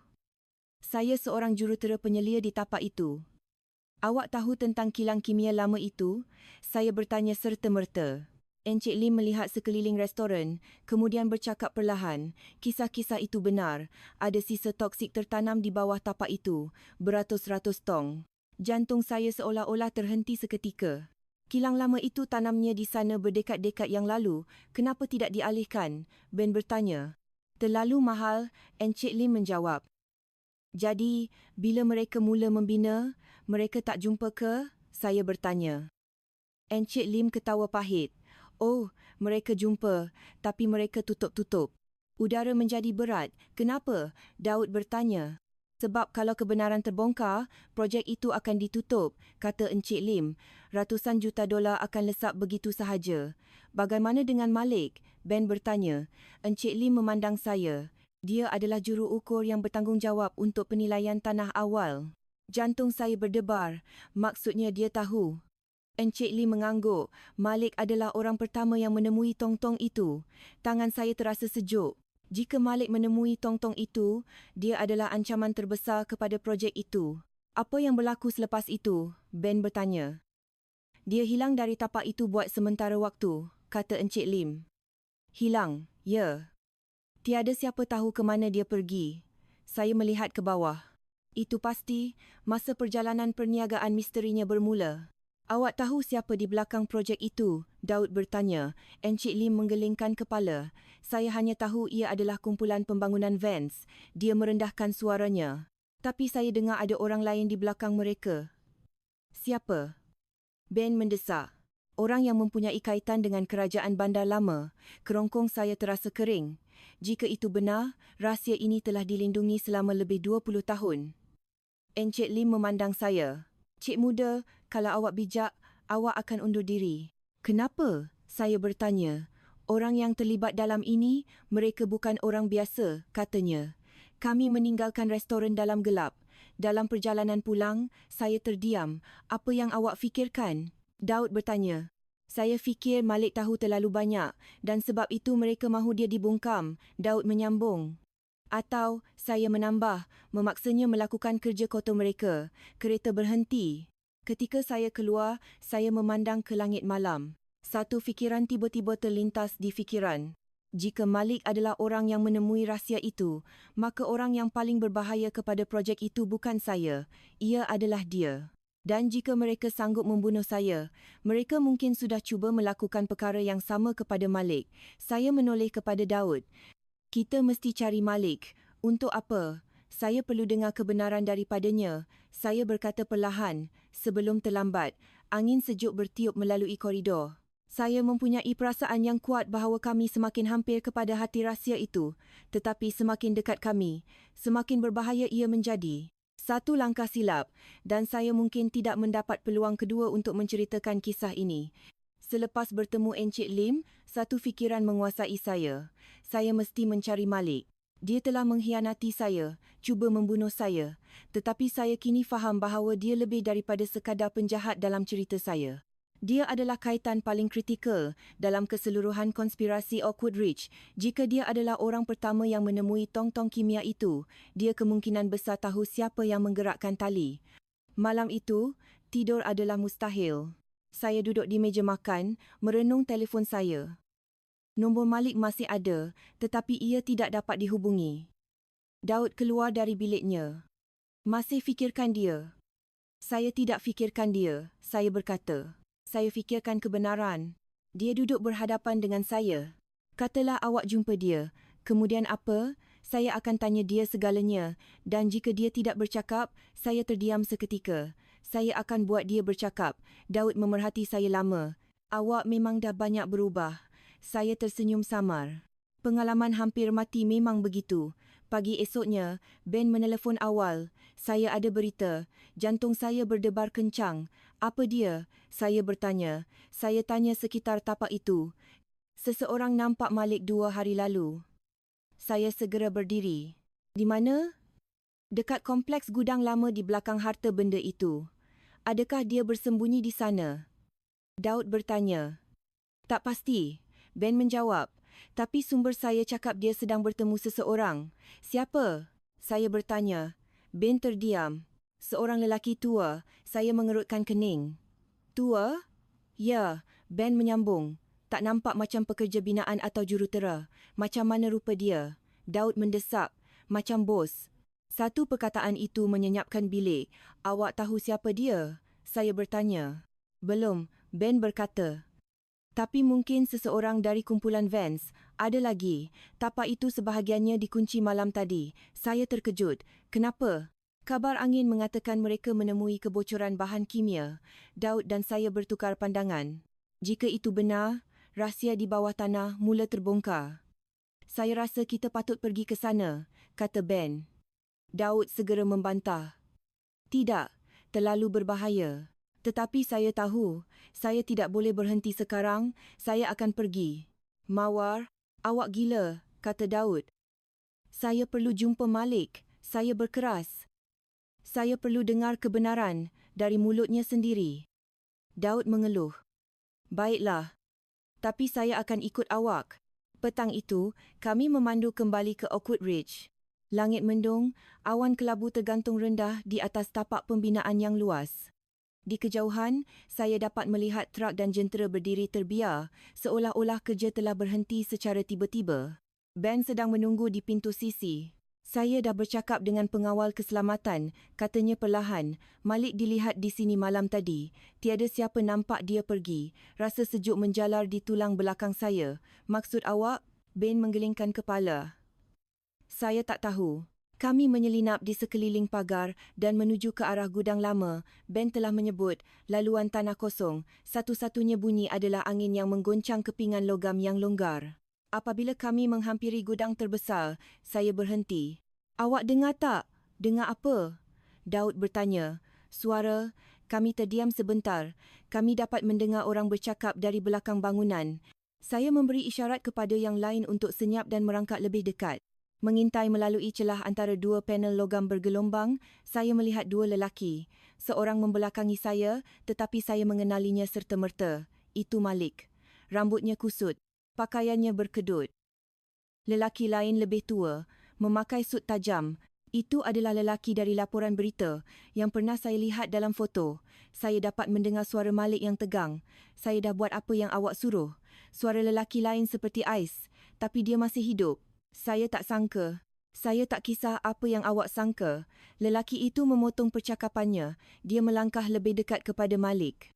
Saya seorang jurutera penyelia di tapak itu. Awak tahu tentang kilang kimia lama itu? Saya bertanya serta-merta. Encik Lim melihat sekeliling restoran, kemudian bercakap perlahan. Kisah-kisah itu benar. Ada sisa toksik tertanam di bawah tapak itu, beratus-ratus tong. Jantung saya seolah-olah terhenti seketika. Kilang lama itu tanamnya di sana berdekad-dekad yang lalu. Kenapa tidak dialihkan? Ben bertanya. Terlalu mahal, Encik Lim menjawab. Jadi, bila mereka mula membina, mereka tak jumpa ke? Saya bertanya. Encik Lim ketawa pahit. Oh, mereka jumpa, tapi mereka tutup-tutup. Udara menjadi berat. Kenapa? Daud bertanya. Sebab kalau kebenaran terbongkar, projek itu akan ditutup, kata Encik Lim. Ratusan juta dolar akan lesap begitu sahaja. Bagaimana dengan Malik? Ben bertanya. Encik Lim memandang saya. Dia adalah juru ukur yang bertanggungjawab untuk penilaian tanah awal. Jantung saya berdebar. Maksudnya dia tahu. Encik Lim mengangguk. Malik adalah orang pertama yang menemui tong-tong itu. Tangan saya terasa sejuk. Jika Malik menemui tong-tong itu, dia adalah ancaman terbesar kepada projek itu. Apa yang berlaku selepas itu? Ben bertanya. Dia hilang dari tapak itu buat sementara waktu, kata Encik Lim. Hilang, ya. Tiada siapa tahu ke mana dia pergi. Saya melihat ke bawah. Itu pasti, masa perjalanan perniagaan misterinya bermula. Awak tahu siapa di belakang projek itu? Daud bertanya. Encik Lim menggelingkan kepala. Saya hanya tahu ia adalah kumpulan pembangunan Vance. Dia merendahkan suaranya. Tapi saya dengar ada orang lain di belakang mereka. Siapa? Ben mendesak. Orang yang mempunyai kaitan dengan kerajaan bandar lama. Kerongkong saya terasa kering. Jika itu benar, rahsia ini telah dilindungi selama lebih 20 tahun. Encik Lim memandang saya. Cik muda, kalau awak bijak, awak akan undur diri. Kenapa? Saya bertanya. Orang yang terlibat dalam ini, mereka bukan orang biasa, katanya. Kami meninggalkan restoran dalam gelap. Dalam perjalanan pulang, saya terdiam. Apa yang awak fikirkan? Daud bertanya. Saya fikir Malik tahu terlalu banyak dan sebab itu mereka mahu dia dibungkam, Daud menyambung. Atau, saya menambah, memaksanya melakukan kerja kotor mereka. Kereta berhenti. Ketika saya keluar, saya memandang ke langit malam. Satu fikiran tiba-tiba terlintas di fikiran. Jika Malik adalah orang yang menemui rahsia itu, maka orang yang paling berbahaya kepada projek itu bukan saya. Ia adalah dia. Dan jika mereka sanggup membunuh saya, mereka mungkin sudah cuba melakukan perkara yang sama kepada Malik. Saya menoleh kepada Daud. Kita mesti cari Malik. Untuk apa? Saya perlu dengar kebenaran daripadanya. Saya berkata perlahan. Sebelum terlambat, angin sejuk bertiup melalui koridor. Saya mempunyai perasaan yang kuat bahawa kami semakin hampir kepada hati rahsia itu. Tetapi semakin dekat kami, semakin berbahaya ia menjadi. Satu langkah silap, dan saya mungkin tidak mendapat peluang kedua untuk menceritakan kisah ini. Selepas bertemu Encik Lim, satu fikiran menguasai saya. Saya mesti mencari Malik. Dia telah mengkhianati saya, cuba membunuh saya. Tetapi saya kini faham bahawa dia lebih daripada sekadar penjahat dalam cerita saya. Dia adalah kaitan paling kritikal dalam keseluruhan konspirasi Oakwood Ridge. Jika dia adalah orang pertama yang menemui tong-tong kimia itu, dia kemungkinan besar tahu siapa yang menggerakkan tali. Malam itu, tidur adalah mustahil. Saya duduk di meja makan, merenung telefon saya. Nombor Malik masih ada, tetapi ia tidak dapat dihubungi. Daud keluar dari biliknya. Masih fikirkan dia? Saya tidak fikirkan dia, saya berkata. Saya fikirkan kebenaran. Dia duduk berhadapan dengan saya. Katalah awak jumpa dia. Kemudian apa? Saya akan tanya dia segalanya. Dan jika dia tidak bercakap, saya terdiam seketika. Saya akan buat dia bercakap. Daud memerhati saya lama. Awak memang dah banyak berubah. Saya tersenyum samar. Pengalaman hampir mati memang begitu. Pagi esoknya, Ben menelefon awal. Saya ada berita. Jantung saya berdebar kencang. Apa dia? Saya bertanya. Saya tanya sekitar tapak itu. Seseorang nampak Malik 2 hari lalu. Saya segera berdiri. Di mana? Dekat kompleks gudang lama di belakang harta benda itu. Adakah dia bersembunyi di sana? Daud bertanya. Tak pasti. Ben menjawab. Tapi sumber saya cakap dia sedang bertemu seseorang. Siapa? Saya bertanya. Ben terdiam. Seorang lelaki tua. Saya mengerutkan kening. Tua? Ya, Ben menyambung. Tak nampak macam pekerja binaan atau jurutera. Macam mana rupa dia? Daud mendesak. Macam bos. Satu perkataan itu menyenyapkan bilik. Awak tahu siapa dia? Saya bertanya. Belum, Ben berkata. Tapi mungkin seseorang dari kumpulan Vance. Ada lagi. Tapak itu sebahagiannya dikunci malam tadi. Saya terkejut. Kenapa? Kabar angin mengatakan mereka menemui kebocoran bahan kimia. Daud dan saya bertukar pandangan. Jika itu benar, rahsia di bawah tanah mula terbongkar. Saya rasa kita patut pergi ke sana, kata Ben. Daud segera membantah. Tidak, terlalu berbahaya. Tetapi saya tahu, saya tidak boleh berhenti sekarang, saya akan pergi. Mawar, awak gila, kata Daud. Saya perlu jumpa Malik, saya berkeras. Saya perlu dengar kebenaran dari mulutnya sendiri. Daud mengeluh. Baiklah, tapi saya akan ikut awak. Petang itu, kami memandu kembali ke Oakwood Ridge. Langit mendung, awan kelabu tergantung rendah di atas tapak pembinaan yang luas. Di kejauhan, saya dapat melihat trak dan jentera berdiri terbiar, seolah-olah kerja telah berhenti secara tiba-tiba. Ben sedang menunggu di pintu sisi. Saya dah bercakap dengan pengawal keselamatan, katanya perlahan. Malik dilihat di sini malam tadi. Tiada siapa nampak dia pergi. Rasa sejuk menjalar di tulang belakang saya. Maksud awak? Ben menggelingkan kepala. Saya tak tahu. Kami menyelinap di sekeliling pagar dan menuju ke arah gudang lama. Ben telah menyebut, laluan tanah kosong. Satu-satunya bunyi adalah angin yang menggoncang kepingan logam yang longgar. Apabila kami menghampiri gudang terbesar, saya berhenti. Awak dengar tak? Dengar apa? Daud bertanya. Suara, kami terdiam sebentar. Kami dapat mendengar orang bercakap dari belakang bangunan. Saya memberi isyarat kepada yang lain untuk senyap dan merangkak lebih dekat. Mengintai melalui celah antara dua panel logam bergelombang, saya melihat dua lelaki. Seorang membelakangi saya, tetapi saya mengenalinya serta-merta. Itu Malik. Rambutnya kusut. Pakaiannya berkedut. Lelaki lain lebih tua, memakai sut tajam. Itu adalah lelaki dari laporan berita yang pernah saya lihat dalam foto. Saya dapat mendengar suara Malik yang tegang. Saya dah buat apa yang awak suruh. Suara lelaki lain seperti ais, tapi dia masih hidup. Saya tak sangka. Saya tak kisah apa yang awak sangka. Lelaki itu memotong percakapannya. Dia melangkah lebih dekat kepada Malik.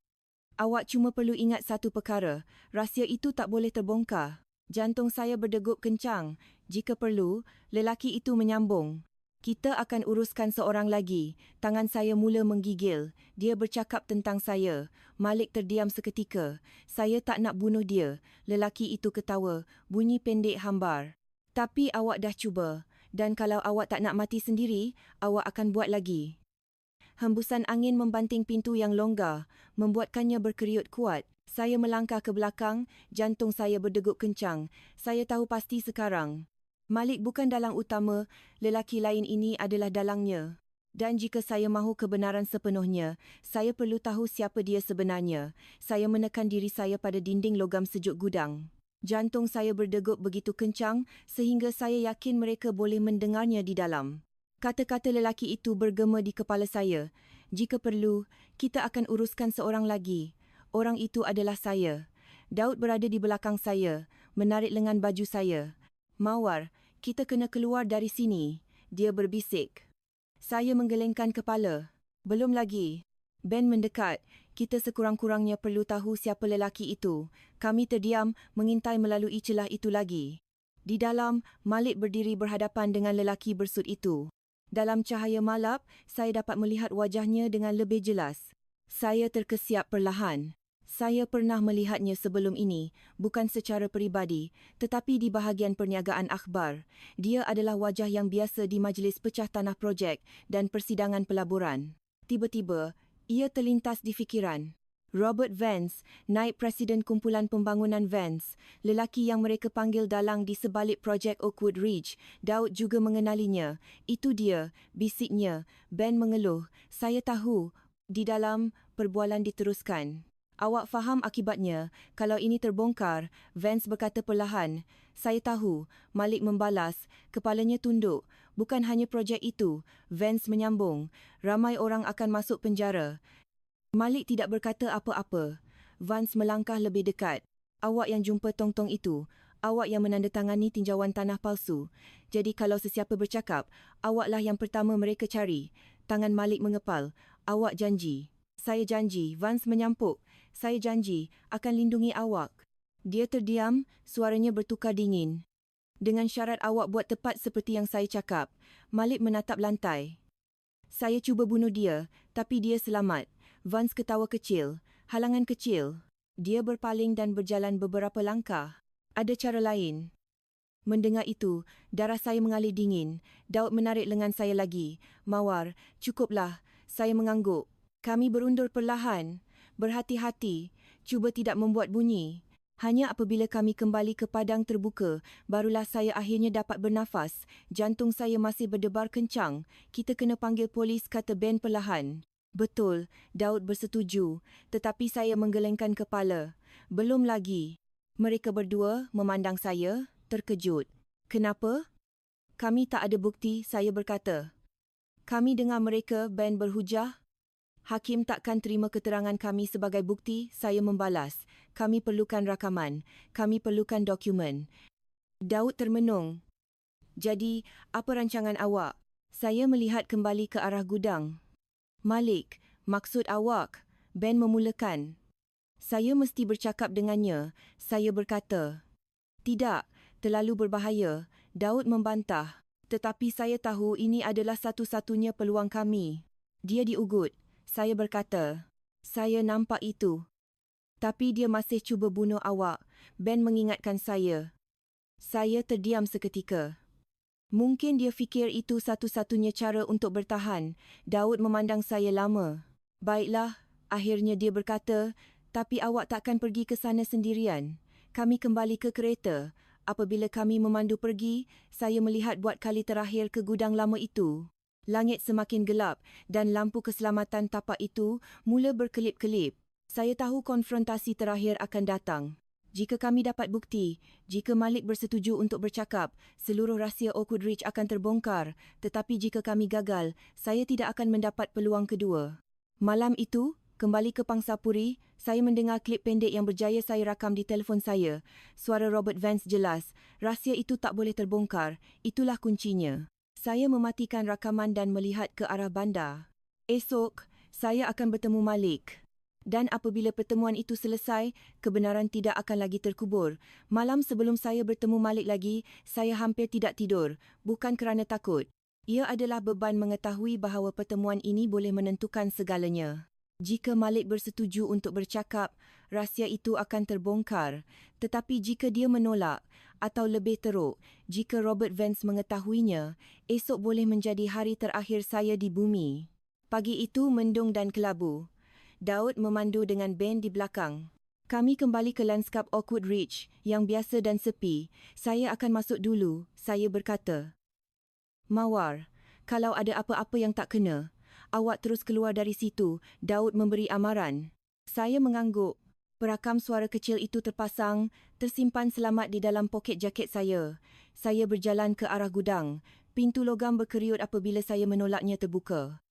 Awak cuma perlu ingat satu perkara. Rahsia itu tak boleh terbongkar. Jantung saya berdegup kencang. Jika perlu, lelaki itu menyambung. Kita akan uruskan seorang lagi. Tangan saya mula menggigil. Dia bercakap tentang saya. Malik terdiam seketika. Saya tak nak bunuh dia. Lelaki itu ketawa. Bunyi pendek hambar. Tapi awak dah cuba. Dan kalau awak tak nak mati sendiri, awak akan buat lagi. Hembusan angin membanting pintu yang longgar, membuatkannya berkeriut kuat. Saya melangkah ke belakang, jantung saya berdegup kencang. Saya tahu pasti sekarang. Malik bukan dalang utama, lelaki lain ini adalah dalangnya. Dan jika saya mahu kebenaran sepenuhnya, saya perlu tahu siapa dia sebenarnya. Saya menekan diri saya pada dinding logam sejuk gudang. Jantung saya berdegup begitu kencang sehingga saya yakin mereka boleh mendengarnya di dalam. Kata-kata lelaki itu bergema di kepala saya. Jika perlu, kita akan uruskan seorang lagi. Orang itu adalah saya. Daud berada di belakang saya, menarik lengan baju saya. Mawar, kita kena keluar dari sini. dia berbisik. Saya menggelengkan kepala. Belum lagi. Ben mendekat. Kita sekurang-kurangnya perlu tahu siapa lelaki itu. Kami terdiam mengintai melalui celah itu lagi. Di dalam, Malik berdiri berhadapan dengan lelaki bersut itu. Dalam cahaya malap, saya dapat melihat wajahnya dengan lebih jelas. Saya terkesiap perlahan. Saya pernah melihatnya sebelum ini, bukan secara peribadi, tetapi di bahagian perniagaan akhbar. Dia adalah wajah yang biasa di majlis pecah tanah projek dan persidangan pelaburan. Tiba-tiba, ia terlintas di fikiran. Robert Vance, naib presiden kumpulan pembangunan Vance, lelaki yang mereka panggil dalang di sebalik projek Oakwood Ridge. Daud juga mengenalinya. Itu dia, bisiknya. Ben mengeluh. Saya tahu. Di dalam, perbualan diteruskan. Awak faham akibatnya. Kalau ini terbongkar, Vance berkata perlahan. Saya tahu. Malik membalas. Kepalanya tunduk. Bukan hanya projek itu. Vance menyambung. Ramai orang akan masuk penjara. Malik tidak berkata apa-apa. Vance melangkah lebih dekat. Awak yang jumpa tong-tong itu. Awak yang menandatangani tinjauan tanah palsu. Jadi kalau sesiapa bercakap, awaklah yang pertama mereka cari. Tangan Malik mengepal. Awak janji. Saya janji, Vance menyampuk. Saya janji akan lindungi awak. Dia terdiam, suaranya bertukar dingin. Dengan syarat awak buat tepat seperti yang saya cakap. Malik menatap lantai. Saya cuba bunuh dia, tapi dia selamat. Vance ketawa kecil. Halangan kecil. Dia berpaling dan berjalan beberapa langkah. Ada cara lain. Mendengar itu, darah saya mengalir dingin. Daud menarik lengan saya lagi. Mawar, cukuplah. Saya mengangguk. Kami berundur perlahan. Berhati-hati. Cuba tidak membuat bunyi. Hanya apabila kami kembali ke padang terbuka, barulah saya akhirnya dapat bernafas. Jantung saya masih berdebar kencang. Kita kena panggil polis, kata Ben perlahan. Betul, Daud bersetuju. Tetapi saya menggelengkan kepala. Belum lagi. Mereka berdua memandang saya, terkejut. Kenapa? Kami tak ada bukti, saya berkata. Kami dengar mereka, Ben berhujah. Hakim takkan terima keterangan kami sebagai bukti, saya membalas. Kami perlukan rakaman. Kami perlukan dokumen. Daud termenung. Jadi, apa rancangan awak? Saya melihat kembali ke arah gudang. Malik, maksud awak? Ben memulakan. Saya mesti bercakap dengannya, saya berkata. Tidak, terlalu berbahaya. Daud membantah. Tetapi saya tahu ini adalah satu-satunya peluang kami. Dia diugut. Saya berkata, saya nampak itu. Tapi dia masih cuba bunuh awak. Ben mengingatkan saya. Saya terdiam seketika. Mungkin dia fikir itu satu-satunya cara untuk bertahan. Daud memandang saya lama. Baiklah, akhirnya dia berkata, tapi awak takkan pergi ke sana sendirian. Kami kembali ke kereta. Apabila kami memandu pergi, saya melihat buat kali terakhir ke gudang lama itu. Langit semakin gelap dan lampu keselamatan tapak itu mula berkelip-kelip. Saya tahu konfrontasi terakhir akan datang. Jika kami dapat bukti, jika Malik bersetuju untuk bercakap, seluruh rahsia Oakwood Ridge akan terbongkar. Tetapi jika kami gagal, saya tidak akan mendapat peluang kedua. Malam itu, kembali ke Pangsapuri, saya mendengar klip pendek yang berjaya saya rakam di telefon saya. Suara Robert Vance jelas. Rahsia itu tak boleh terbongkar. Itulah kuncinya. Saya mematikan rakaman dan melihat ke arah bandar. Esok, saya akan bertemu Malik. Dan apabila pertemuan itu selesai, kebenaran tidak akan lagi terkubur. Malam sebelum saya bertemu Malik lagi, saya hampir tidak tidur. Bukan kerana takut. Ia adalah beban mengetahui bahawa pertemuan ini boleh menentukan segalanya. Jika Malik bersetuju untuk bercakap, rahsia itu akan terbongkar. Tetapi jika dia menolak, atau lebih teruk, jika Robert Vance mengetahuinya, esok boleh menjadi hari terakhir saya di bumi. Pagi itu mendung dan kelabu. Daud memandu dengan Ben di belakang. Kami kembali ke lanskap Oakwood Ridge, yang biasa dan sepi. Saya akan masuk dulu, saya berkata. Mawar, kalau ada apa-apa yang tak kena, awak terus keluar dari situ, Daud memberi amaran. Saya mengangguk. Perakam suara kecil itu terpasang, tersimpan selamat di dalam poket jaket saya. Saya berjalan ke arah gudang. Pintu logam berkeriut apabila saya menolaknya terbuka.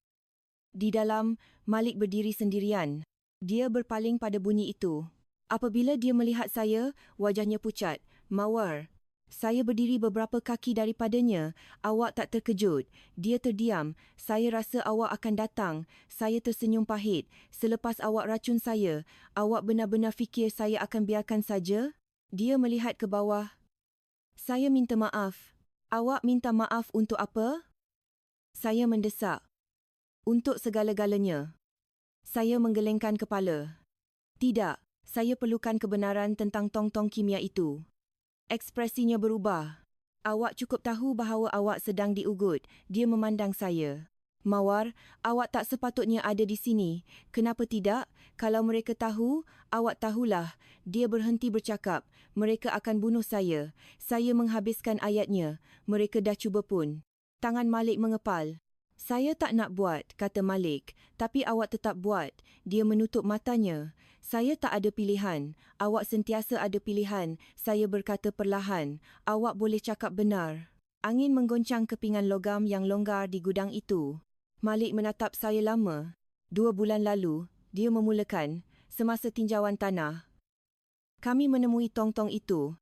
Di dalam, Malik berdiri sendirian. Dia berpaling pada bunyi itu. Apabila dia melihat saya, wajahnya pucat. Mawar. Saya berdiri beberapa kaki daripadanya. Awak tak terkejut. Dia terdiam. Saya rasa awak akan datang. Saya tersenyum pahit. Selepas awak racun saya, awak benar-benar fikir saya akan biarkan saja? Dia melihat ke bawah. Saya minta maaf. Awak minta maaf untuk apa? Saya mendesak. Untuk segala-galanya. Saya menggelengkan kepala. Tidak, saya perlukan kebenaran tentang tong-tong kimia itu. Ekspresinya berubah. Awak cukup tahu bahawa awak sedang diugut. Dia memandang saya. Mawar, awak tak sepatutnya ada di sini. Kenapa tidak? Kalau mereka tahu, awak tahulah. Dia berhenti bercakap. Mereka akan bunuh saya. Saya menghabiskan ayatnya. Mereka dah cuba pun. Tangan Malik mengepal. Saya tak nak buat, kata Malik. Tapi awak tetap buat. Dia menutup matanya. Saya tak ada pilihan. Awak sentiasa ada pilihan. Saya berkata perlahan. Awak boleh cakap benar. Angin menggoncang kepingan logam yang longgar di gudang itu. Malik menatap saya lama. 2 bulan lalu, dia memulakan, semasa tinjauan tanah. Kami menemui tong-tong itu.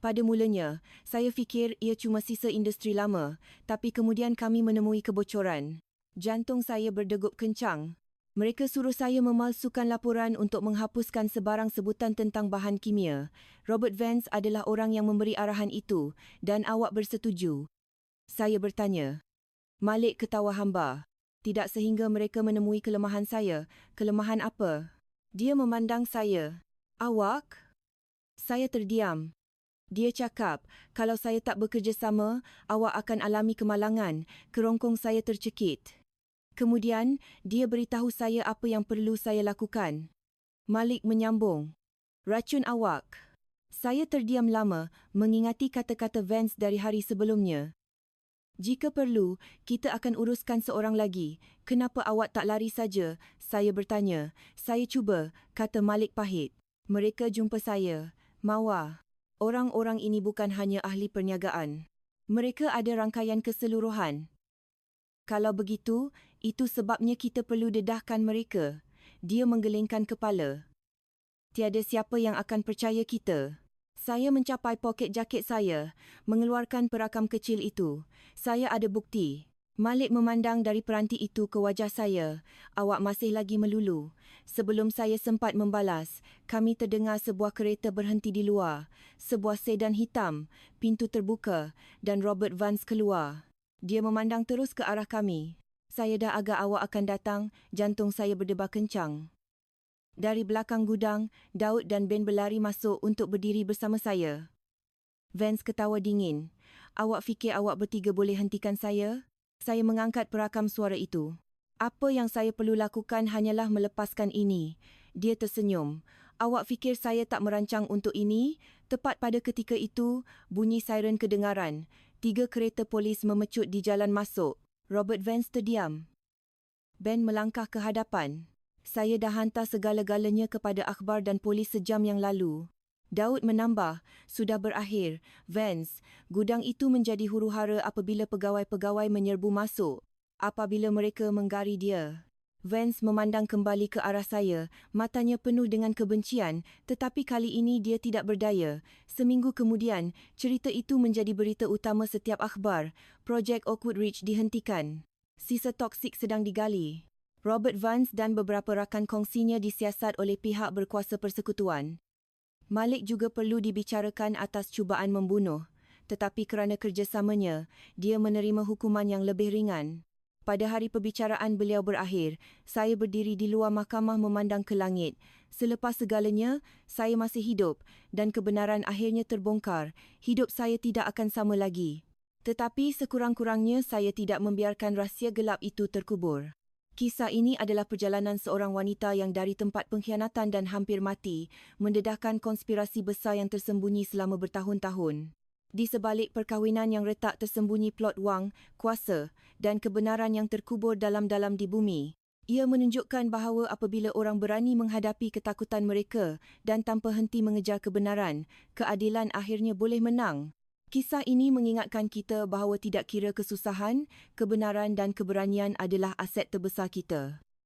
Pada mulanya, saya fikir ia cuma sisa industri lama, tapi kemudian kami menemui kebocoran. Jantung saya berdegup kencang. Mereka suruh saya memalsukan laporan untuk menghapuskan sebarang sebutan tentang bahan kimia. Robert Vance adalah orang yang memberi arahan itu, dan awak bersetuju. Saya bertanya. Malik ketawa hamba. Tidak sehingga mereka menemui kelemahan saya. Kelemahan apa? Dia memandang saya. Awak? Saya terdiam. Dia cakap, kalau saya tak bekerjasama, awak akan alami kemalangan. Kerongkong saya tercekit. Kemudian, dia beritahu saya apa yang perlu saya lakukan. Malik menyambung. Racun awak. Saya terdiam lama, mengingati kata-kata Vance dari hari sebelumnya. Jika perlu, kita akan uruskan seorang lagi. Kenapa awak tak lari saja? Saya bertanya. Saya cuba, kata Malik pahit. Mereka jumpa saya. Mawar. Orang-orang ini bukan hanya ahli perniagaan. Mereka ada rangkaian keseluruhan. Kalau begitu, itu sebabnya kita perlu dedahkan mereka. Dia menggelengkan kepala. Tiada siapa yang akan percaya kita. Saya mencapai poket jaket saya, mengeluarkan perakam kecil itu. Saya ada bukti. Malik memandang dari peranti itu ke wajah saya. Awak masih lagi melulu. Sebelum saya sempat membalas, kami terdengar sebuah kereta berhenti di luar. Sebuah sedan hitam, pintu terbuka dan Robert Vance keluar. Dia memandang terus ke arah kami. Saya dah agak awak akan datang, jantung saya berdebar kencang. Dari belakang gudang, Daud dan Ben berlari masuk untuk berdiri bersama saya. Vance ketawa dingin. Awak fikir awak bertiga boleh hentikan saya? Saya mengangkat perakam suara itu. Apa yang saya perlu lakukan hanyalah melepaskan ini. Dia tersenyum. Awak fikir saya tak merancang untuk ini? Tepat pada ketika itu, bunyi siren kedengaran. 3 kereta polis memecut di jalan masuk. Robert Vance terdiam. Ben melangkah ke hadapan. Saya dah hantar segala-galanya kepada akhbar dan polis sejam yang lalu. Daud menambah, sudah berakhir. Vance, gudang itu menjadi huru-hara apabila pegawai-pegawai menyerbu masuk. Apabila mereka menggari dia. Vance memandang kembali ke arah saya, matanya penuh dengan kebencian, tetapi kali ini dia tidak berdaya. Seminggu kemudian, cerita itu menjadi berita utama setiap akhbar. Projek Oakwood Ridge dihentikan. Sisa toksik sedang digali. Robert Vance dan beberapa rakan kongsinya disiasat oleh pihak berkuasa persekutuan. Malik juga perlu dibicarakan atas cubaan membunuh, tetapi kerana kerjasamanya, dia menerima hukuman yang lebih ringan. Pada hari perbicaraan beliau berakhir, saya berdiri di luar mahkamah memandang ke langit. Selepas segalanya, saya masih hidup dan kebenaran akhirnya terbongkar. Hidup saya tidak akan sama lagi. Tetapi sekurang-kurangnya saya tidak membiarkan rahsia gelap itu terkubur. Kisah ini adalah perjalanan seorang wanita yang dari tempat pengkhianatan dan hampir mati, mendedahkan konspirasi besar yang tersembunyi selama bertahun-tahun. Di sebalik perkahwinan yang retak tersembunyi plot wang, kuasa dan kebenaran yang terkubur dalam-dalam di bumi. Ia menunjukkan bahawa apabila orang berani menghadapi ketakutan mereka dan tanpa henti mengejar kebenaran, keadilan akhirnya boleh menang. Kisah ini mengingatkan kita bahawa tidak kira kesusahan, kebenaran dan keberanian adalah aset terbesar kita.